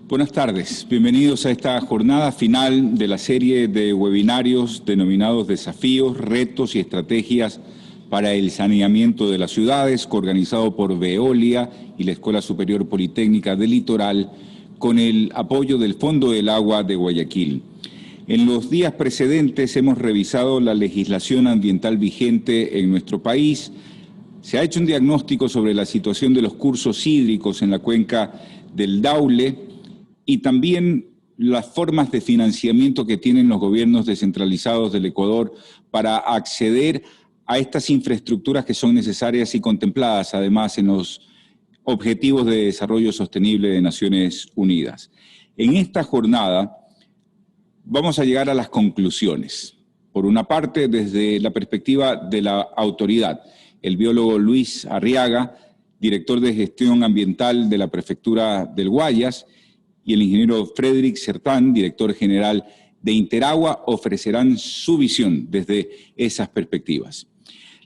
Buenas tardes, bienvenidos a esta jornada final de la serie de webinarios denominados Desafíos, Retos y Estrategias para el Saneamiento de las Ciudades, coorganizado por Veolia y la Escuela Superior Politécnica del Litoral, con el apoyo del Fondo del Agua de Guayaquil. En los días precedentes hemos revisado la legislación ambiental vigente en nuestro país. Se ha hecho un diagnóstico sobre la situación de los cursos hídricos en la cuenca del Daule, y también las formas de financiamiento que tienen los gobiernos descentralizados del Ecuador para acceder a estas infraestructuras que son necesarias y contempladas, además, en los Objetivos de Desarrollo Sostenible de Naciones Unidas. En esta jornada vamos a llegar a las conclusiones. Por una parte, desde la perspectiva de la autoridad, el biólogo Luis Arriaga, director de Gestión Ambiental de la Prefectura del Guayas, y el ingeniero Frederick Sertán, director general de Interagua, ofrecerán su visión desde esas perspectivas.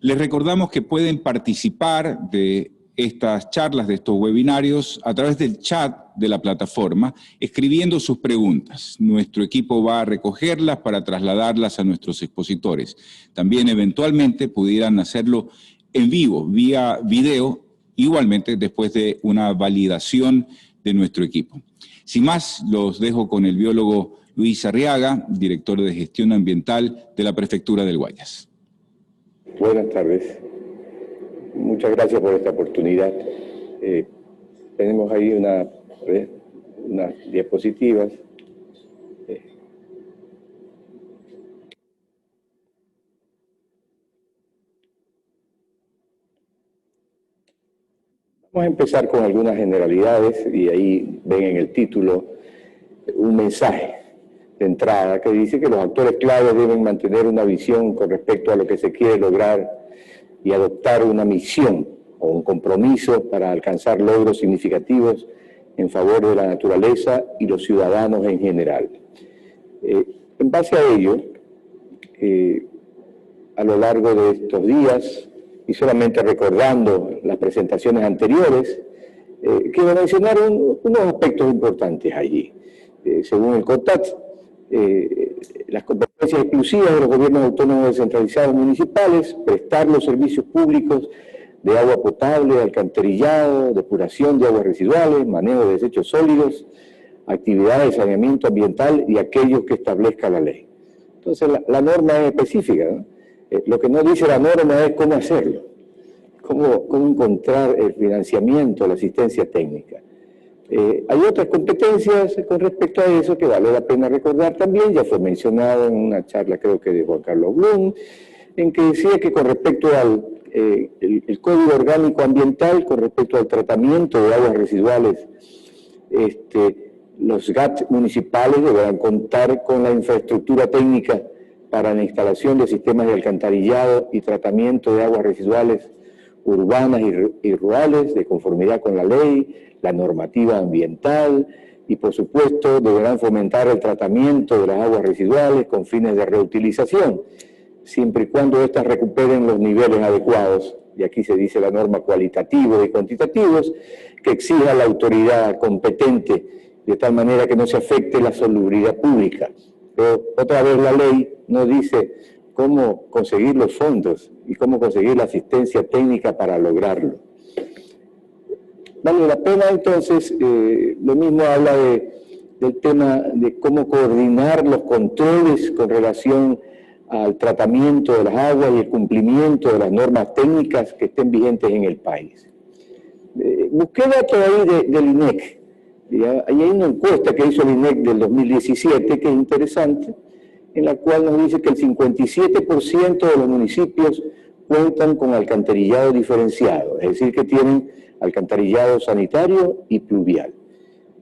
Les recordamos que pueden participar de estas charlas, de estos webinarios, a través del chat de la plataforma, escribiendo sus preguntas. Nuestro equipo va a recogerlas para trasladarlas a nuestros expositores. También, eventualmente, pudieran hacerlo en vivo, vía video, igualmente después de una validación de nuestro equipo. Sin más, los dejo con el biólogo Luis Arriaga, director de Gestión Ambiental de la Prefectura del Guayas. Buenas tardes. Muchas gracias por esta oportunidad. Tenemos ahí unas diapositivas. Vamos a empezar con algunas generalidades y ahí ven en el título un mensaje de entrada que dice que los actores claves deben mantener una visión con respecto a lo que se quiere lograr y adoptar una misión o un compromiso para alcanzar logros significativos en favor de la naturaleza y los ciudadanos en general. En base a ello, a lo largo de estos días, y solamente recordando las presentaciones anteriores, quiero mencionar unos aspectos importantes allí. Según el CONTAT, las competencias exclusivas de los gobiernos autónomos descentralizados municipales, prestar los servicios públicos de agua potable, alcantarillado, depuración de aguas residuales, manejo de desechos sólidos, actividades de saneamiento ambiental y aquellos que establezca la ley. Entonces, la norma es específica, ¿no? Lo que no dice la norma es cómo hacerlo, cómo encontrar el financiamiento, la asistencia técnica. Hay otras competencias con respecto a eso que vale la pena recordar también, ya fue mencionado en una charla creo que de Juan Carlos Blum, en que decía que con respecto al el Código Orgánico Ambiental, con respecto al tratamiento de aguas residuales, los GAT municipales deberán contar con la infraestructura técnica para la instalación de sistemas de alcantarillado y tratamiento de aguas residuales urbanas y rurales de conformidad con la ley, la normativa ambiental y, por supuesto, deberán fomentar el tratamiento de las aguas residuales con fines de reutilización, siempre y cuando éstas recuperen los niveles adecuados, y aquí se dice la norma cualitativos y cuantitativos, que exija la autoridad competente, de tal manera que no se afecte la salubridad pública. Pero otra vez la ley no dice cómo conseguir los fondos y cómo conseguir la asistencia técnica para lograrlo. Vale la pena entonces, lo mismo habla del tema de cómo coordinar los controles con relación al tratamiento de las aguas y el cumplimiento de las normas técnicas que estén vigentes en el país. Busqué datos ahí del INEC, Y ahí hay una encuesta que hizo el INEC del 2017 que es interesante, en la cual nos dice que el 57% de los municipios cuentan con alcantarillado diferenciado, es decir, que tienen alcantarillado sanitario y pluvial,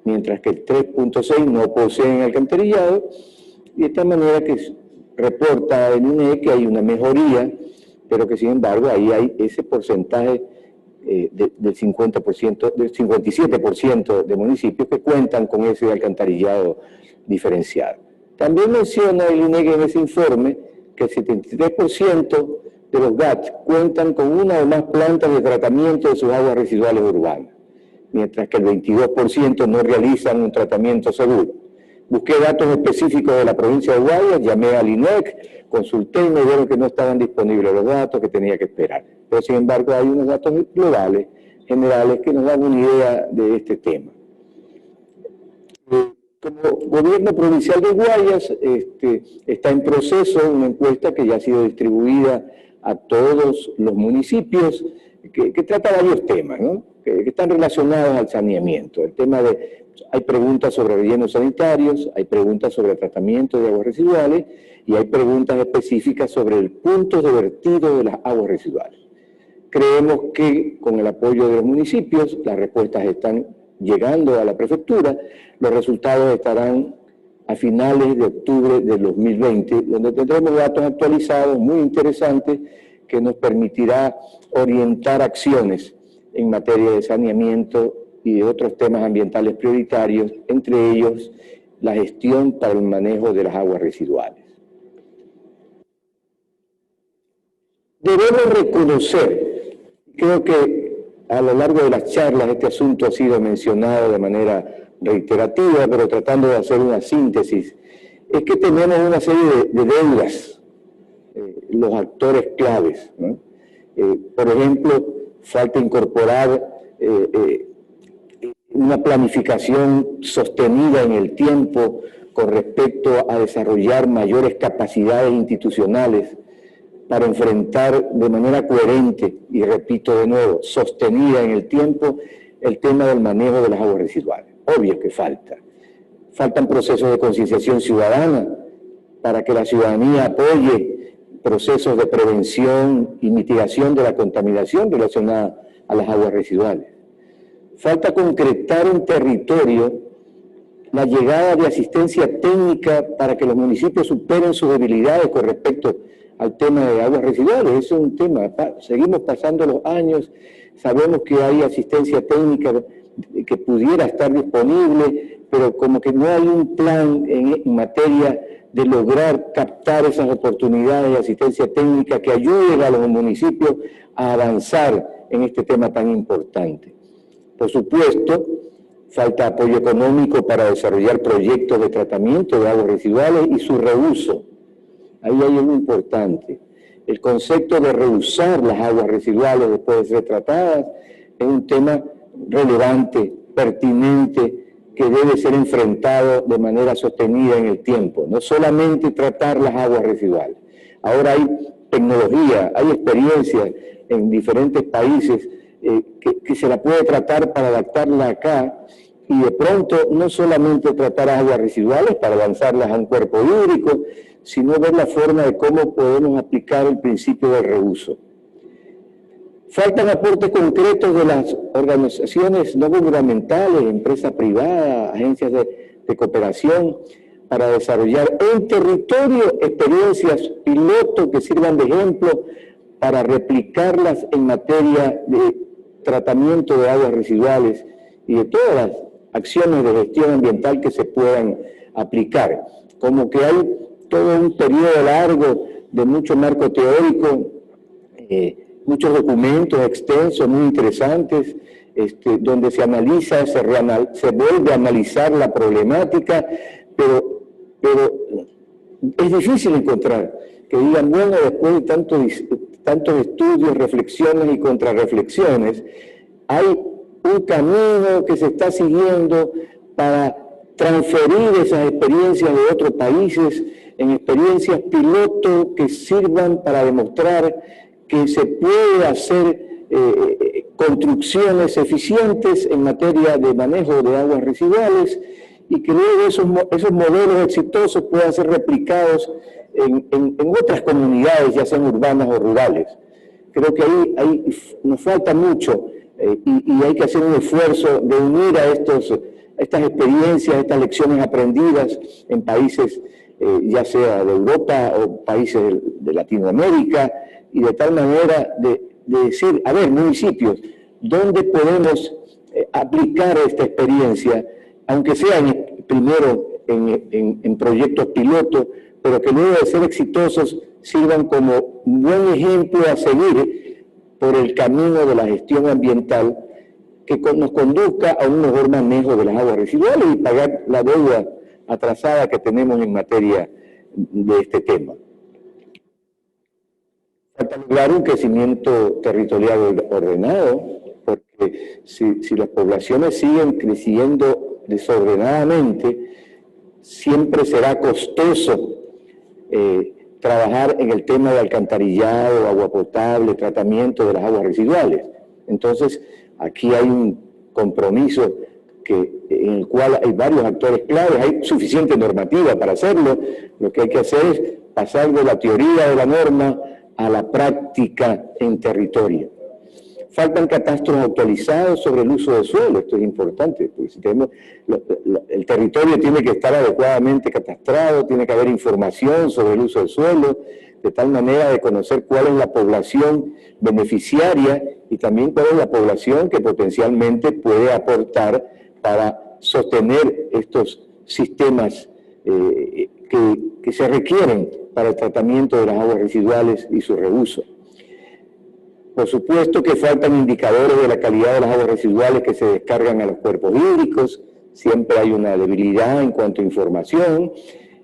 mientras que el 3.6% no poseen alcantarillado, y de esta manera que reporta el INEC que hay una mejoría, pero que sin embargo ahí hay ese porcentaje del 50%, del 57% de municipios que cuentan con ese alcantarillado diferenciado. También menciona el INEC en ese informe que el 73% de los GAT cuentan con una o más plantas de tratamiento de sus aguas residuales urbanas, mientras que el 22% no realizan un tratamiento seguro. Busqué datos específicos de la provincia de Guayas, llamé al INEC, consulté y me dijeron que no estaban disponibles los datos, que tenía que esperar. Pero sin embargo hay unos datos globales, generales, que nos dan una idea de este tema. Como gobierno provincial de Guayas, está en proceso una encuesta que ya ha sido distribuida a todos los municipios, que trata varios temas, ¿no? que están relacionados al saneamiento. El tema de, hay preguntas sobre rellenos sanitarios, hay preguntas sobre tratamiento de aguas residuales y hay preguntas específicas sobre el punto de vertido de las aguas residuales. Creemos que con el apoyo de los municipios, las respuestas están llegando a la prefectura, los resultados estarán a finales de octubre del 2020, donde tendremos datos actualizados muy interesantes que nos permitirá orientar acciones en materia de saneamiento y de otros temas ambientales prioritarios, entre ellos la gestión para el manejo de las aguas residuales. Debemos reconocer, creo que a lo largo de las charlas este asunto ha sido mencionado de manera reiterativa, pero tratando de hacer una síntesis, es que tenemos una serie de deudas, los actores claves, ¿no? Por ejemplo, falta incorporar una planificación sostenida en el tiempo con respecto a desarrollar mayores capacidades institucionales para enfrentar de manera coherente, y repito de nuevo, sostenida en el tiempo, el tema del manejo de las aguas residuales. Obvio que falta. Faltan procesos de concienciación ciudadana para que la ciudadanía apoye procesos de prevención y mitigación de la contaminación relacionada a las aguas residuales. Falta concretar en territorio la llegada de asistencia técnica para que los municipios superen sus debilidades con respecto al tema de aguas residuales. Eso es un tema, seguimos pasando los años, sabemos que hay asistencia técnica que pudiera estar disponible, pero como que no hay un plan en materia de lograr captar esas oportunidades de asistencia técnica que ayuden a los municipios a avanzar en este tema tan importante. Por supuesto, falta apoyo económico para desarrollar proyectos de tratamiento de aguas residuales y su reuso. Ahí hay algo importante. El concepto de reusar las aguas residuales después de ser tratadas es un tema relevante, pertinente, que debe ser enfrentado de manera sostenida en el tiempo. No solamente tratar las aguas residuales. Ahora hay tecnología, hay experiencia en diferentes países que se la puede tratar para adaptarla acá, y de pronto no solamente tratar aguas residuales para avanzarlas a un cuerpo hídrico, sino ver la forma de cómo podemos aplicar el principio del reuso. Faltan aportes concretos de las organizaciones no gubernamentales, empresas privadas, agencias de cooperación, para desarrollar en territorio experiencias piloto que sirvan de ejemplo para replicarlas en materia de tratamiento de aguas residuales y de todas las acciones de gestión ambiental que se puedan aplicar. Como que hay todo un periodo largo de mucho marco teórico, muchos documentos extensos, muy interesantes, donde se analiza, se vuelve a analizar la problemática, pero es difícil encontrar que digan, bueno, después de tantos estudios, reflexiones y contrarreflexiones, hay un camino que se está siguiendo para transferir esas experiencias de otros países en experiencias piloto que sirvan para demostrar que se puede hacer construcciones eficientes en materia de manejo de aguas residuales y que luego esos modelos exitosos puedan ser replicados en otras comunidades, ya sean urbanas o rurales. Creo que ahí nos falta mucho y hay que hacer un esfuerzo de unir a estas experiencias, estas lecciones aprendidas en países ya sea de Europa o países de Latinoamérica, y de tal manera de decir, a ver, municipios, ¿dónde podemos aplicar esta experiencia, aunque sea primero en proyectos pilotos, pero que luego de ser exitosos sirvan como un buen ejemplo a seguir por el camino de la gestión ambiental que nos conduzca a un mejor manejo de las aguas residuales y pagar la deuda atrasada que tenemos en materia de este tema. Falta lograr un crecimiento territorial ordenado, porque si las poblaciones siguen creciendo desordenadamente, siempre será costoso trabajar en el tema de alcantarillado, agua potable, tratamiento de las aguas residuales. Entonces, aquí hay un compromiso en el cual hay varios actores claves, hay suficiente normativa para hacerlo. Lo que hay que hacer es pasar de la teoría de la norma a la práctica en territorio. Faltan catastros actualizados sobre el uso de suelo, esto es importante, porque si tenemos, el territorio tiene que estar adecuadamente catastrado, tiene que haber información sobre el uso del suelo, de tal manera de conocer cuál es la población beneficiaria y también cuál es la población que potencialmente puede aportar para sostener estos sistemas que se requieren para el tratamiento de las aguas residuales y su reuso. Por supuesto que faltan indicadores de la calidad de las aguas residuales que se descargan a los cuerpos hídricos, siempre hay una debilidad en cuanto a información,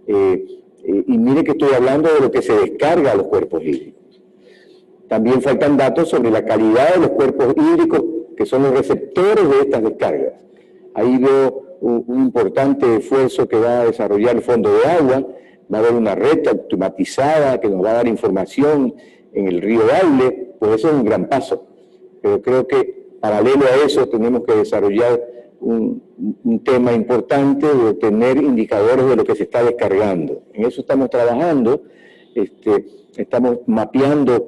y mire que estoy hablando de lo que se descarga a los cuerpos hídricos. También faltan datos sobre la calidad de los cuerpos hídricos, que son los receptores de estas descargas. Ahí veo un importante esfuerzo que va a desarrollar el Fondo de Agua, va a haber una red automatizada que nos va a dar información en el río Daule, pues eso es un gran paso. Pero creo que paralelo a eso tenemos que desarrollar un tema importante de tener indicadores de lo que se está descargando. En eso estamos trabajando, estamos mapeando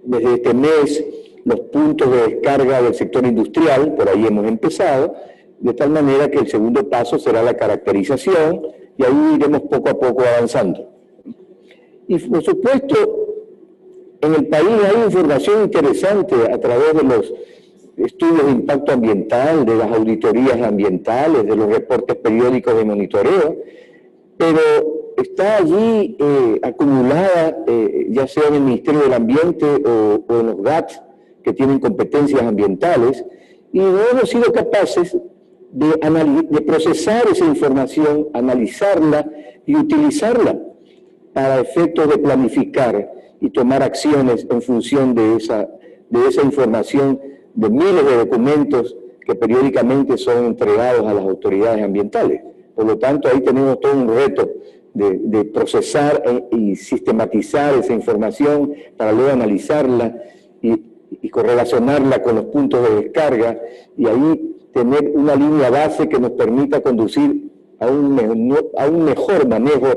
desde este mes los puntos de descarga del sector industrial, por ahí hemos empezado, de tal manera que el segundo paso será la caracterización y ahí iremos poco a poco avanzando. Y por supuesto, en el país hay información interesante a través de los estudios de impacto ambiental, de las auditorías ambientales, de los reportes periódicos de monitoreo, pero está allí acumulada, ya sea en el Ministerio del Ambiente o en los GAT, que tienen competencias ambientales, y no hemos sido capaces de procesar esa información, analizarla y utilizarla para efectos de planificar y tomar acciones en función de esa información, de miles de documentos que periódicamente son entregados a las autoridades ambientales. Por lo tanto, ahí tenemos todo un reto de procesar y sistematizar esa información para luego analizarla y correlacionarla con los puntos de descarga y ahí tener una línea base que nos permita conducir a un mejor manejo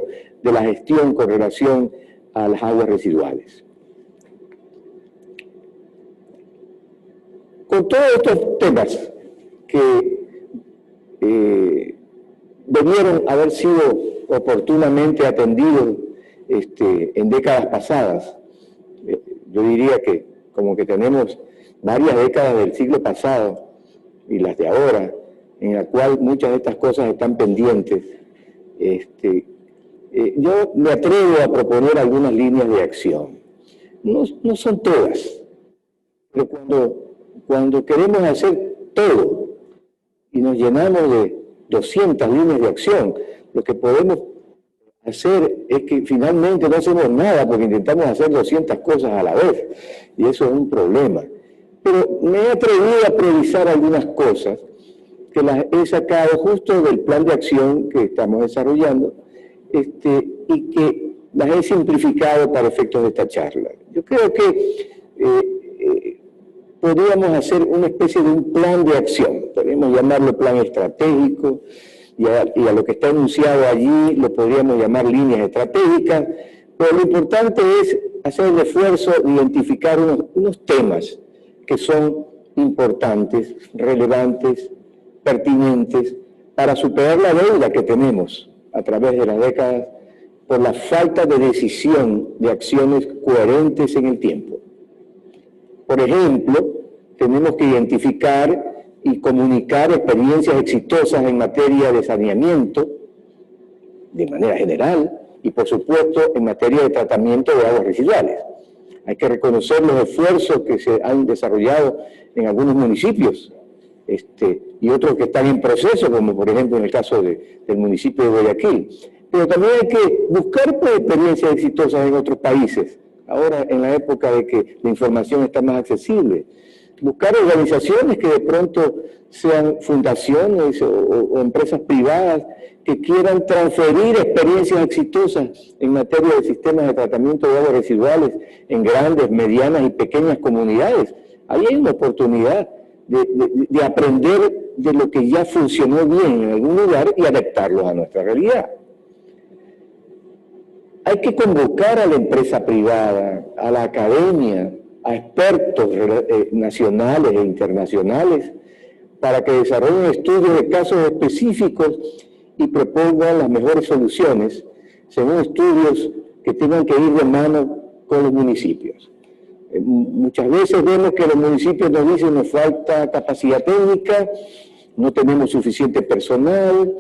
de la gestión con relación a las aguas residuales. Con todos estos temas que debieron haber sido oportunamente atendidos en décadas pasadas, yo diría que como que tenemos varias décadas del siglo pasado y las de ahora, en la cual muchas de estas cosas están pendientes, yo me atrevo a proponer algunas líneas de acción. No son todas, pero cuando queremos hacer todo y nos llenamos de 200 líneas de acción, lo que podemos hacer es que finalmente no hacemos nada porque intentamos hacer 200 cosas a la vez, y eso es un problema. Pero me he atrevido a priorizar algunas cosas que las he sacado justo del plan de acción que estamos desarrollando, y que las he simplificado para efectos de esta charla. Yo creo que podríamos hacer una especie de un plan de acción, podríamos llamarlo plan estratégico, y a lo que está enunciado allí lo podríamos llamar líneas estratégicas, pero lo importante es hacer el esfuerzo de identificar unos temas que son importantes, relevantes, pertinentes, para superar la deuda que tenemos a través de las décadas por la falta de decisión de acciones coherentes en el tiempo. Por ejemplo, tenemos que identificar y comunicar experiencias exitosas en materia de saneamiento, de manera general, y por supuesto en materia de tratamiento de aguas residuales. Hay que reconocer los esfuerzos que se han desarrollado en algunos municipios y otros que están en proceso, como por ejemplo en el caso del municipio de Guayaquil. Pero también hay que buscar experiencias exitosas en otros países, ahora en la época de que la información está más accesible. Buscar organizaciones que de pronto sean fundaciones o empresas privadas que quieran transferir experiencias exitosas en materia de sistemas de tratamiento de aguas residuales en grandes, medianas y pequeñas comunidades. Ahí hay una oportunidad de aprender de lo que ya funcionó bien en algún lugar y adaptarlo a nuestra realidad. Hay que convocar a la empresa privada, a la academia, a expertos nacionales e internacionales para que desarrollen estudios de casos específicos y propongan las mejores soluciones según estudios que tengan que ir de mano con los municipios. Muchas veces vemos que los municipios nos dicen nos falta capacidad técnica, no tenemos suficiente personal,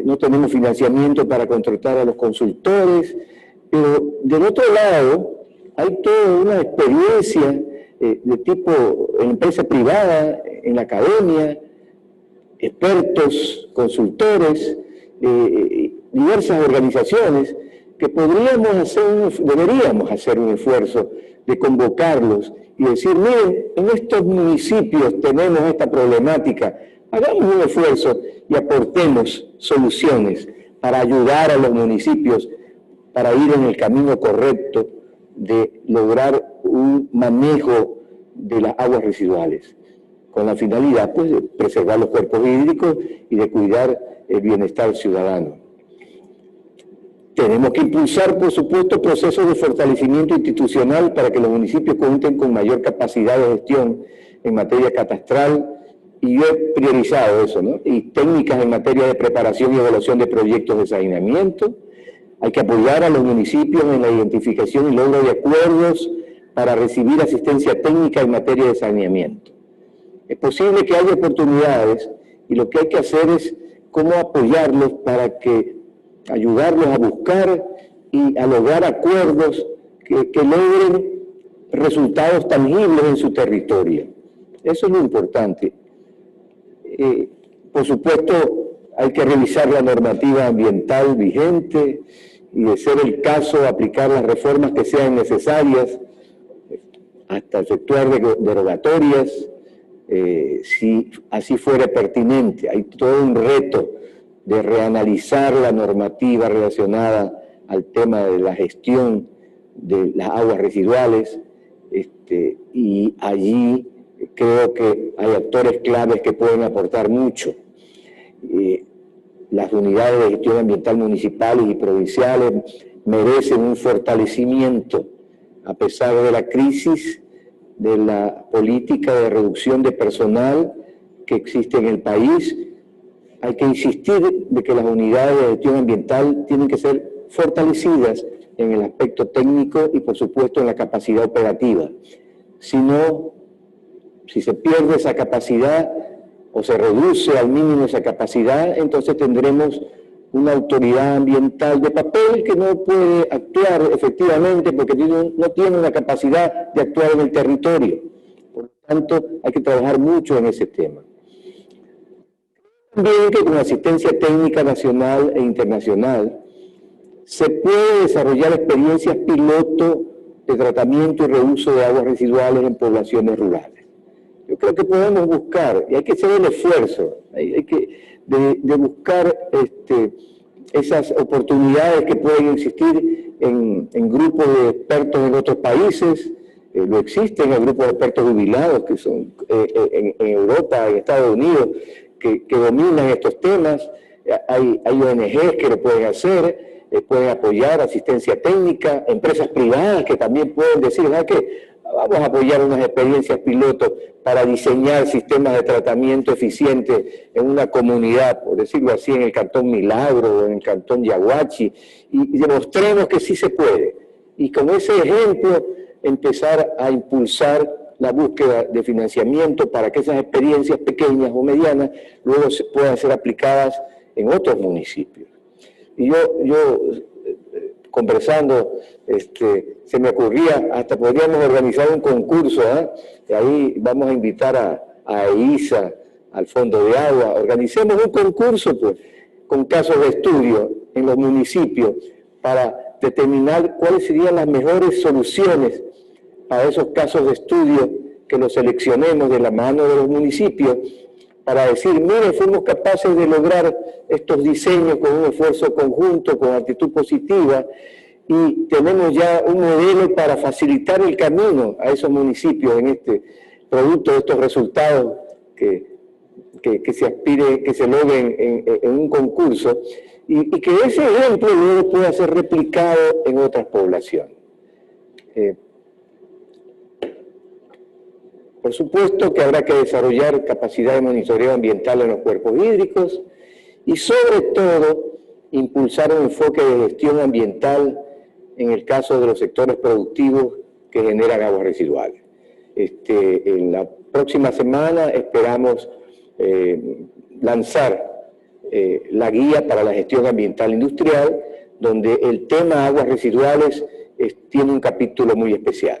no tenemos financiamiento para contratar a los consultores, pero del otro lado hay toda una experiencia de tipo en empresa privada, en la academia, expertos, consultores, diversas organizaciones que deberíamos hacer un esfuerzo de convocarlos y decir, miren, en estos municipios tenemos esta problemática, hagamos un esfuerzo y aportemos soluciones para ayudar a los municipios para ir en el camino correcto de lograr un manejo de las aguas residuales, con la finalidad pues, de preservar los cuerpos hídricos y de cuidar el bienestar ciudadano. Tenemos que impulsar, por supuesto, procesos de fortalecimiento institucional para que los municipios cuenten con mayor capacidad de gestión en materia catastral, y yo he priorizado eso, ¿no? Y técnicas en materia de preparación y evaluación de proyectos de saneamiento. Hay que apoyar a los municipios en la identificación y logro de acuerdos para recibir asistencia técnica en materia de saneamiento. Es posible que haya oportunidades y lo que hay que hacer es cómo apoyarlos para que ayudarlos a buscar y a lograr acuerdos que logren resultados tangibles en su territorio. Eso es lo importante. Por supuesto, hay que revisar la normativa ambiental vigente y, de ser el caso, aplicar las reformas que sean necesarias, hasta efectuar derogatorias, si así fuera pertinente. Hay todo un reto de reanalizar la normativa relacionada al tema de la gestión de las aguas residuales, y allí creo que hay actores claves que pueden aportar mucho. Las unidades de gestión ambiental municipales y provinciales merecen un fortalecimiento a pesar de la crisis de la política de reducción de personal que existe en el país. Hay que insistir de que las unidades de gestión ambiental tienen que ser fortalecidas en el aspecto técnico y, por supuesto, en la capacidad operativa. Si se pierde esa capacidad o se reduce al mínimo esa capacidad, entonces tendremos una autoridad ambiental de papel que no puede actuar efectivamente porque no tiene una capacidad de actuar en el territorio. Por lo tanto, hay que trabajar mucho en ese tema. También que con asistencia técnica nacional e internacional se puede desarrollar experiencias piloto de tratamiento y reuso de aguas residuales en poblaciones rurales. Yo creo que podemos buscar, y hay que hacer el esfuerzo, hay que buscar esas oportunidades que pueden existir en grupos de expertos en otros países, lo existen el grupo de expertos jubilados que son en Europa, en Estados Unidos, que dominan estos temas. Hay ONGs que lo pueden hacer, pueden apoyar asistencia técnica, empresas privadas que también pueden decir, ¿sabes qué? Vamos a apoyar unas experiencias pilotos para diseñar sistemas de tratamiento eficientes en una comunidad, por decirlo así, en el Cantón Milagro o en el Cantón Yaguachi, y demostremos que sí se puede. Y con ese ejemplo empezar a impulsar la búsqueda de financiamiento para que esas experiencias pequeñas o medianas luego puedan ser aplicadas en otros municipios. Y yo conversando, se me ocurría, hasta podríamos organizar un concurso, y ahí vamos a invitar a EISA, al Fondo de Agua, organicemos un concurso pues, con casos de estudio en los municipios para determinar cuáles serían las mejores soluciones a esos casos de estudio, que los seleccionemos de la mano de los municipios, para decir, mire, fuimos capaces de lograr estos diseños con un esfuerzo conjunto, con actitud positiva, y tenemos ya un modelo para facilitar el camino a esos municipios en este producto de estos resultados que se aspire, que se logren en un concurso, y que ese ejemplo luego pueda ser replicado en otras poblaciones. Por supuesto que habrá que desarrollar capacidad de monitoreo ambiental en los cuerpos hídricos y sobre todo impulsar un enfoque de gestión ambiental en el caso de los sectores productivos que generan aguas residuales. En la próxima semana esperamos lanzar la guía para la gestión ambiental industrial, donde el tema aguas residuales tiene un capítulo muy especial.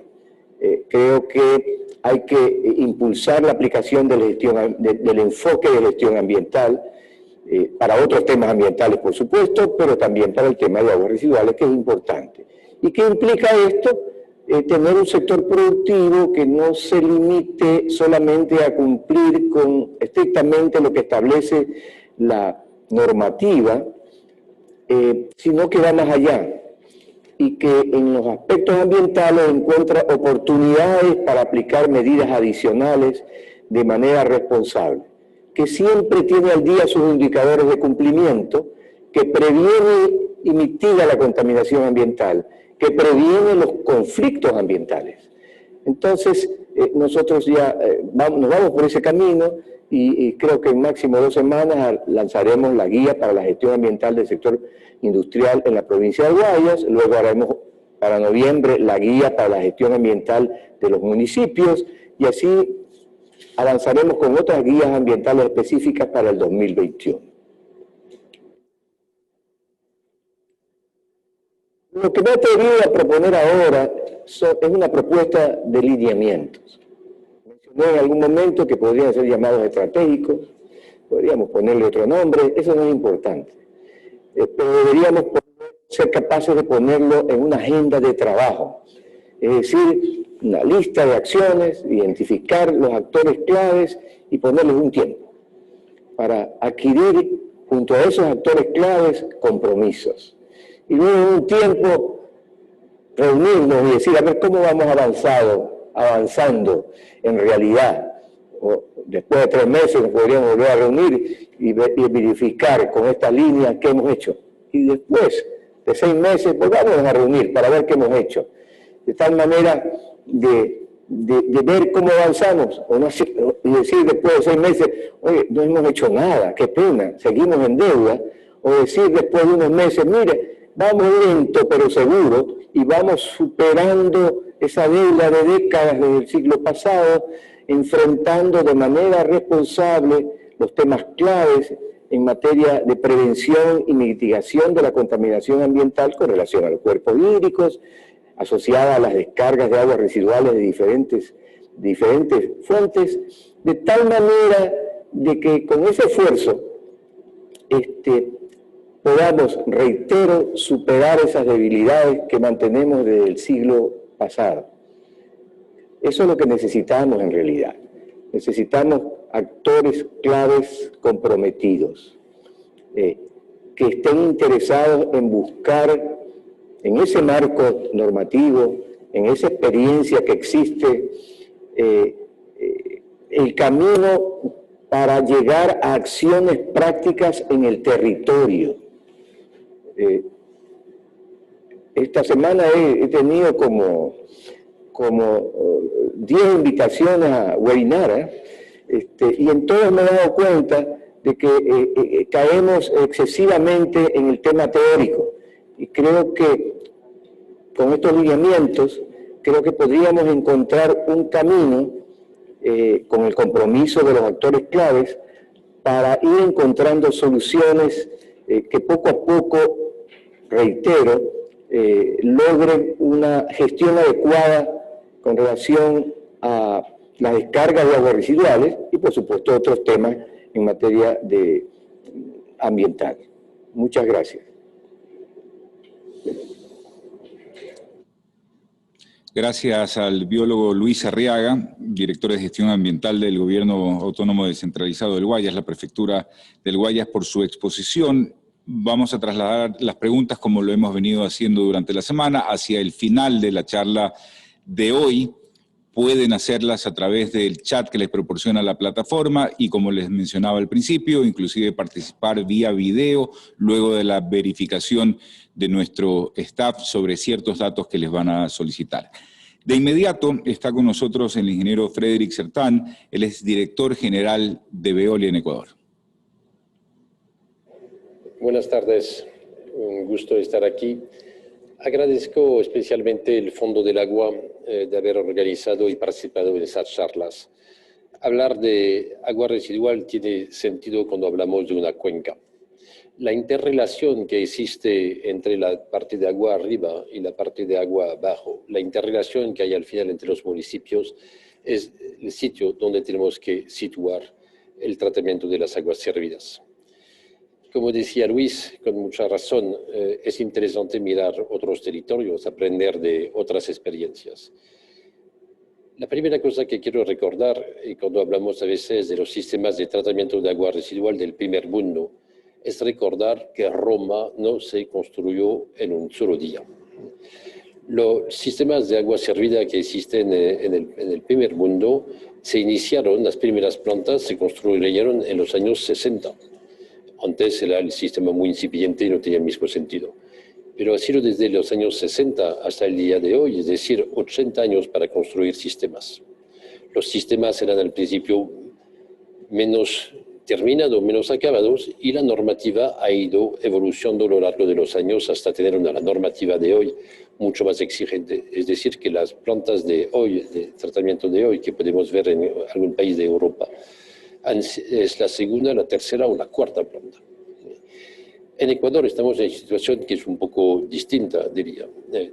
Creo que hay que impulsar la aplicación de la gestión, del enfoque de gestión ambiental para otros temas ambientales, por supuesto, pero también para el tema de aguas residuales, que es importante. ¿Y qué implica esto? Tener un sector productivo que no se limite solamente a cumplir con estrictamente lo que establece la normativa, sino que va más allá, y que en los aspectos ambientales encuentra oportunidades para aplicar medidas adicionales de manera responsable, que siempre tiene al día sus indicadores de cumplimiento, que previene y mitiga la contaminación ambiental, que previene los conflictos ambientales. Entonces, nosotros ya nos vamos por ese camino y creo que en máximo 2 semanas lanzaremos la guía para la gestión ambiental del sector industrial en la provincia de Guayas, luego haremos para noviembre la guía para la gestión ambiental de los municipios y así avanzaremos con otras guías ambientales específicas para el 2021. Lo que me he atrevido a proponer ahora es una propuesta de lineamientos. Mencioné en algún momento que podrían ser llamados estratégicos, podríamos ponerle otro nombre, eso no es importante. Pero deberíamos ser capaces de ponerlo en una agenda de trabajo, es decir, una lista de acciones, identificar los actores claves y ponerles un tiempo para adquirir junto a esos actores claves compromisos. Y luego en un tiempo reunirnos y decir, a ver, ¿cómo vamos avanzando en realidad? O después de 3 meses nos podríamos volver a reunir y verificar con esta línea qué hemos hecho. Y después de 6 meses volvamos a reunir para ver qué hemos hecho. De tal manera de ver cómo avanzamos o no, y decir después de 6 meses, oye, no hemos hecho nada, qué pena, seguimos en deuda. O decir después de unos meses, mire, vamos lento pero seguro y vamos superando esa deuda de décadas desde el siglo pasado, enfrentando de manera responsable los temas claves en materia de prevención y mitigación de la contaminación ambiental con relación a los cuerpos hídricos, asociada a las descargas de aguas residuales de diferentes fuentes, de tal manera de que con ese esfuerzo podamos, reitero, superar esas debilidades que mantenemos desde el siglo pasado. Eso es lo que necesitamos en realidad. Necesitamos actores claves comprometidos, que estén interesados en buscar en ese marco normativo en esa experiencia que existe, el camino para llegar a acciones prácticas en el territorio. Esta semana he tenido como 10 invitaciones a webinar, y en todas me he dado cuenta de que caemos excesivamente en el tema teórico. Y creo que con estos lineamientos, creo que podríamos encontrar un camino con el compromiso de los actores claves para ir encontrando soluciones que poco a poco, reitero, logren una gestión adecuada con relación a las descargas de aguas residuales y, por supuesto, otros temas en materia ambiental. Muchas gracias. Gracias al biólogo Luis Arriaga, director de gestión ambiental del Gobierno Autónomo Descentralizado del Guayas, la Prefectura del Guayas, por su exposición. Vamos a trasladar las preguntas, como lo hemos venido haciendo durante la semana, hacia el final de la charla de hoy. Pueden hacerlas a través del chat que les proporciona la plataforma y, como les mencionaba al principio, inclusive participar vía video luego de la verificación de nuestro staff sobre ciertos datos que les van a solicitar. De inmediato está con nosotros el ingeniero Frederick Sertán, él es director general de Veolia en Ecuador. Buenas tardes, un gusto estar aquí. Agradezco especialmente el Fondo del Agua de haber organizado y participado en esas charlas. Hablar de agua residual tiene sentido cuando hablamos de una cuenca. La interrelación que existe entre la parte de agua arriba y la parte de agua abajo, la interrelación que hay al final entre los municipios, es el sitio donde tenemos que situar el tratamiento de las aguas servidas. Como decía Luis, con mucha razón, es interesante mirar otros territorios, aprender de otras experiencias. La primera cosa que quiero recordar, y cuando hablamos a veces de los sistemas de tratamiento de agua residual del primer mundo, es recordar que Roma no se construyó en un solo día. Los sistemas de agua servida que existen en el primer mundo se iniciaron, las primeras plantas se construyeron en los años 60. Antes era el sistema muy incipiente y no tenía el mismo sentido. Pero ha sido desde los años 60 hasta el día de hoy, es decir, 80 años para construir sistemas. Los sistemas eran al principio menos terminados, menos acabados, y la normativa ha ido evolucionando a lo largo de los años hasta tener la normativa de hoy mucho más exigente. Es decir, que las plantas de hoy, de tratamiento de hoy, que podemos ver en algún país de Europa, es la segunda, la tercera o la cuarta planta. En Ecuador estamos en una situación que es un poco distinta, diría.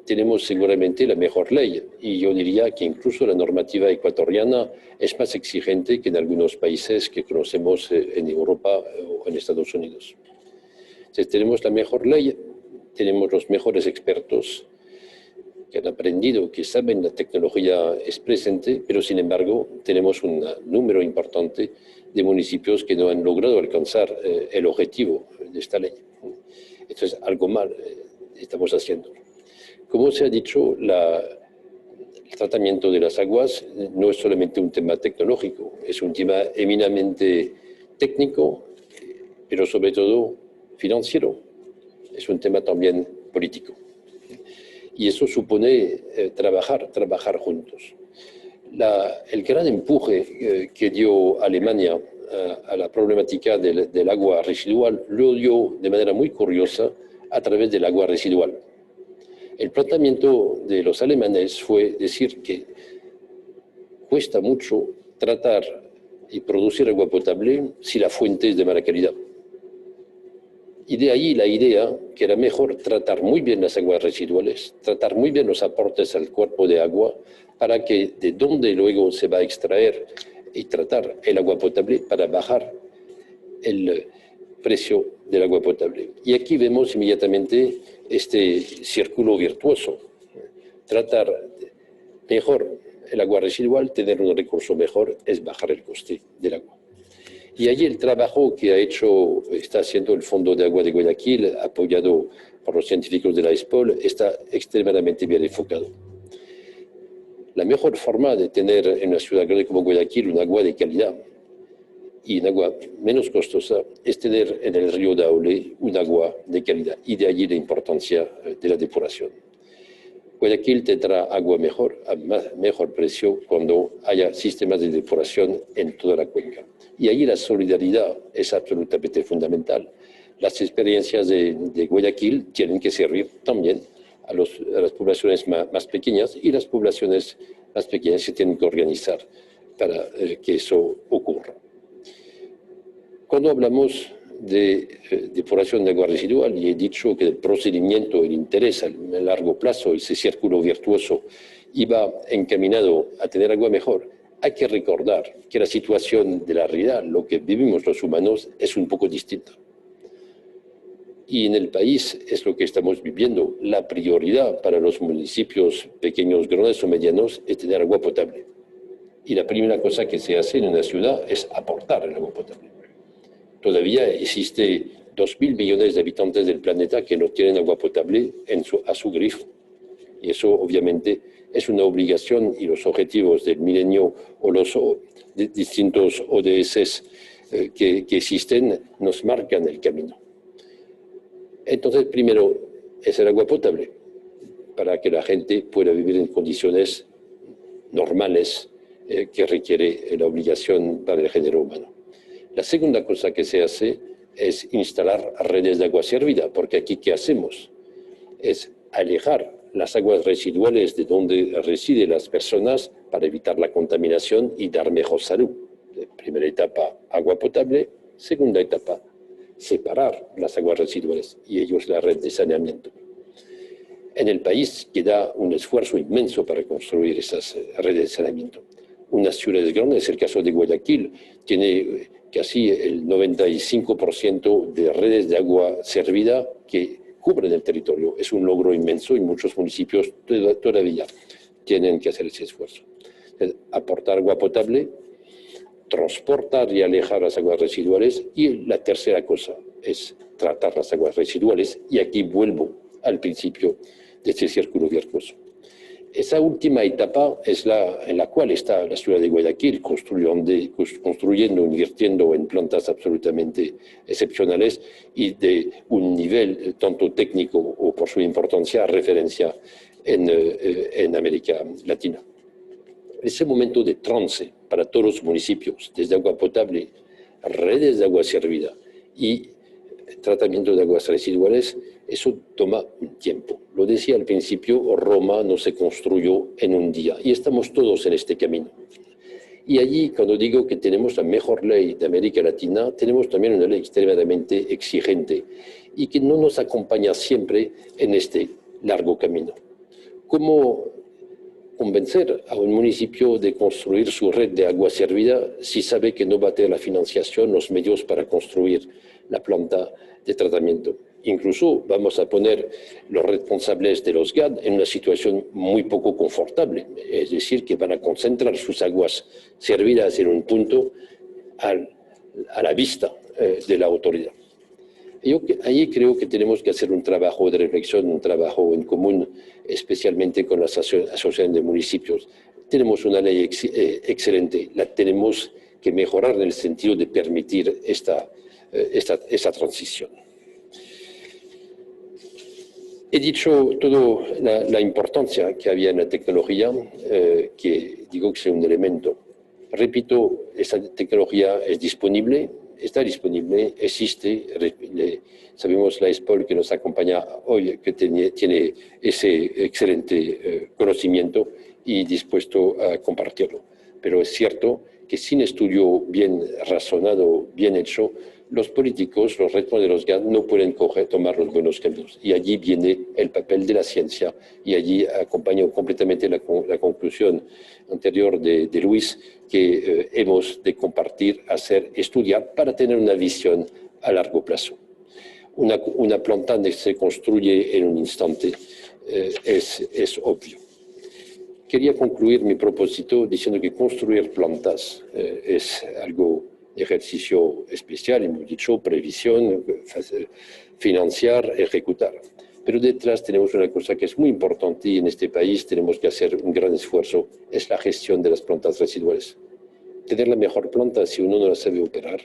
Tenemos seguramente la mejor ley y yo diría que incluso la normativa ecuatoriana es más exigente que en algunos países que conocemos en Europa o en Estados Unidos. Entonces, tenemos la mejor ley, tenemos los mejores expertos que han aprendido, que saben la tecnología es presente, pero sin embargo tenemos un número importante de municipios que no han logrado alcanzar el objetivo de esta ley. Entonces, algo mal estamos haciendo. Como se ha dicho, el tratamiento de las aguas no es solamente un tema tecnológico, es un tema eminentemente técnico, pero sobre todo financiero. Es un tema también político. Y eso supone trabajar juntos. El gran empuje que dio Alemania a la problemática del agua residual lo dio de manera muy curiosa a través del agua residual. El planteamiento de los alemanes fue decir que cuesta mucho tratar y producir agua potable si la fuente es de mala calidad. Y de ahí la idea que era mejor tratar muy bien las aguas residuales, tratar muy bien los aportes al cuerpo de agua, para que de donde luego se va a extraer y tratar el agua potable para bajar el precio del agua potable. Y aquí vemos inmediatamente este círculo virtuoso. Tratar mejor el agua residual, tener un recurso mejor, es bajar el coste del agua. Y allí el trabajo que está haciendo el Fondo de Agua de Guayaquil, apoyado por los científicos de la ESPOL, está extremadamente bien enfocado. La mejor forma de tener en una ciudad grande como Guayaquil un agua de calidad y un agua menos costosa es tener en el río Daule un agua de calidad, y de allí la importancia de la depuración. Guayaquil tendrá agua mejor, a mejor precio, cuando haya sistemas de depuración en toda la cuenca. Y allí la solidaridad es absolutamente fundamental. Las experiencias de Guayaquil tienen que servir también a las poblaciones más pequeñas, y las poblaciones más pequeñas se tienen que organizar para que eso ocurra. Cuando hablamos de depuración de agua residual, y he dicho que el procedimiento, el interés a largo plazo, ese círculo virtuoso, iba encaminado a tener agua mejor, hay que recordar que la situación de la realidad, lo que vivimos los humanos, es un poco distinta. Y en el país es lo que estamos viviendo. La prioridad para los municipios pequeños, grandes o medianos es tener agua potable. Y la primera cosa que se hace en una ciudad es aportar el agua potable. Todavía existe 2.000 millones de habitantes del planeta que no tienen agua potable a su grifo. Y eso obviamente es una obligación, y los objetivos del milenio o los distintos ODS que existen nos marcan el camino. Entonces, primero es el agua potable, para que la gente pueda vivir en condiciones normales que requiere la obligación para el género humano. La segunda cosa que se hace es instalar redes de agua servida, porque aquí ¿qué hacemos? Es alejar las aguas residuales de donde residen las personas para evitar la contaminación y dar mejor salud. Primera etapa, agua potable. Segunda etapa, separar las aguas residuales, y ellos la red de saneamiento. En el país queda un esfuerzo inmenso para construir esas redes de saneamiento. Unas ciudades grandes, el caso de Guayaquil, tiene casi el 95% de redes de agua servida que cubren el territorio. Es un logro inmenso, y muchos municipios todavía tienen que hacer ese esfuerzo. Aportar agua potable, transportar y alejar las aguas residuales, y la tercera cosa es tratar las aguas residuales, y aquí vuelvo al principio de este círculo virtuoso. Esa última etapa es en la cual está la ciudad de Guayaquil construyendo, invirtiendo en plantas absolutamente excepcionales y de un nivel tanto técnico o por su importancia referencia en América Latina. Ese momento de trance para todos los municipios, desde agua potable, redes de agua servida y tratamiento de aguas residuales, eso toma un tiempo. Lo decía al principio, Roma no se construyó en un día, y estamos todos en este camino. Y allí, cuando digo que tenemos la mejor ley de América Latina, tenemos también una ley extremadamente exigente y que no nos acompaña siempre en este largo camino. ¿Cómo convencer a un municipio de construir su red de agua servida si sabe que no va a tener la financiación, los medios para construir la planta de tratamiento? Incluso vamos a poner los responsables de los GAD en una situación muy poco confortable, es decir, que van a concentrar sus aguas servidas en un punto a la vista de la autoridad. Yo ahí creo que tenemos que hacer un trabajo de reflexión, un trabajo en común, especialmente con las asociaciones de municipios. Tenemos una ley excelente, la tenemos que mejorar en el sentido de permitir esa transición. He dicho toda la importancia que había en la tecnología, que digo que es un elemento. Repito, esta tecnología es disponible, está disponible, existe. Sabemos la ESPOL que nos acompaña hoy, que tiene ese excelente conocimiento y dispuesto a compartirlo. Pero es cierto que sin estudio bien razonado, bien hecho, los políticos, los responsables de los GAD, no pueden tomar los buenos caminos. Y allí viene el papel de la ciencia, y allí acompaño completamente la conclusión anterior de Luis, que hemos de compartir, hacer, estudiar, para tener una visión a largo plazo. Una planta que se construye en un instante es obvio. Quería concluir mi propósito diciendo que construir plantas es algo ejercicio especial, hemos dicho, previsión, financiar, ejecutar. Pero detrás tenemos una cosa que es muy importante y en este país tenemos que hacer un gran esfuerzo, es la gestión de las plantas residuales. Tener la mejor planta, si uno no la sabe operar,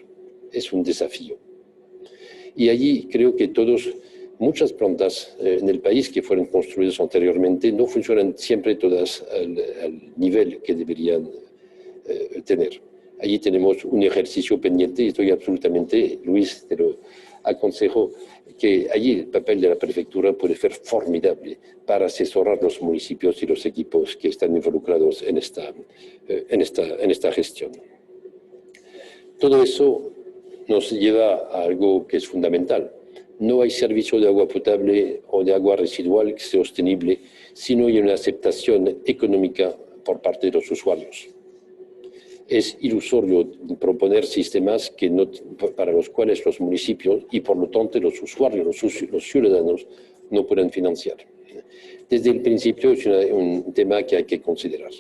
es un desafío. Y allí creo que muchas plantas en el país que fueron construidas anteriormente no funcionan siempre todas al nivel que deberían tener. Allí tenemos un ejercicio pendiente y estoy absolutamente, Luis, te lo aconsejo, que allí el papel de la prefectura puede ser formidable para asesorar los municipios y los equipos que están involucrados en esta gestión. Todo eso nos lleva a algo que es fundamental. No hay servicio de agua potable o de agua residual sostenible si no hay una aceptación económica por parte de los usuarios. Es ilusorio proponer sistemas para los cuales los municipios y por lo tanto los usuarios, los ciudadanos, no pueden financiar. Desde el principio es un tema que hay que considerar.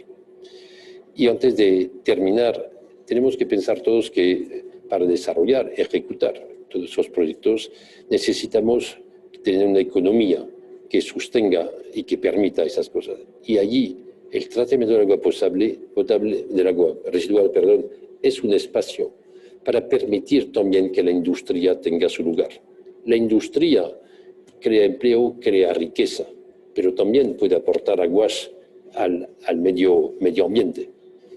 Y antes de terminar, tenemos que pensar todos que para desarrollar, ejecutar todos esos proyectos necesitamos tener una economía que sostenga y que permita esas cosas. Y allí el tratamiento del agua del agua residual, es un espacio para permitir también que la industria tenga su lugar. La industria crea empleo, crea riqueza, pero también puede aportar aguas al medio ambiente.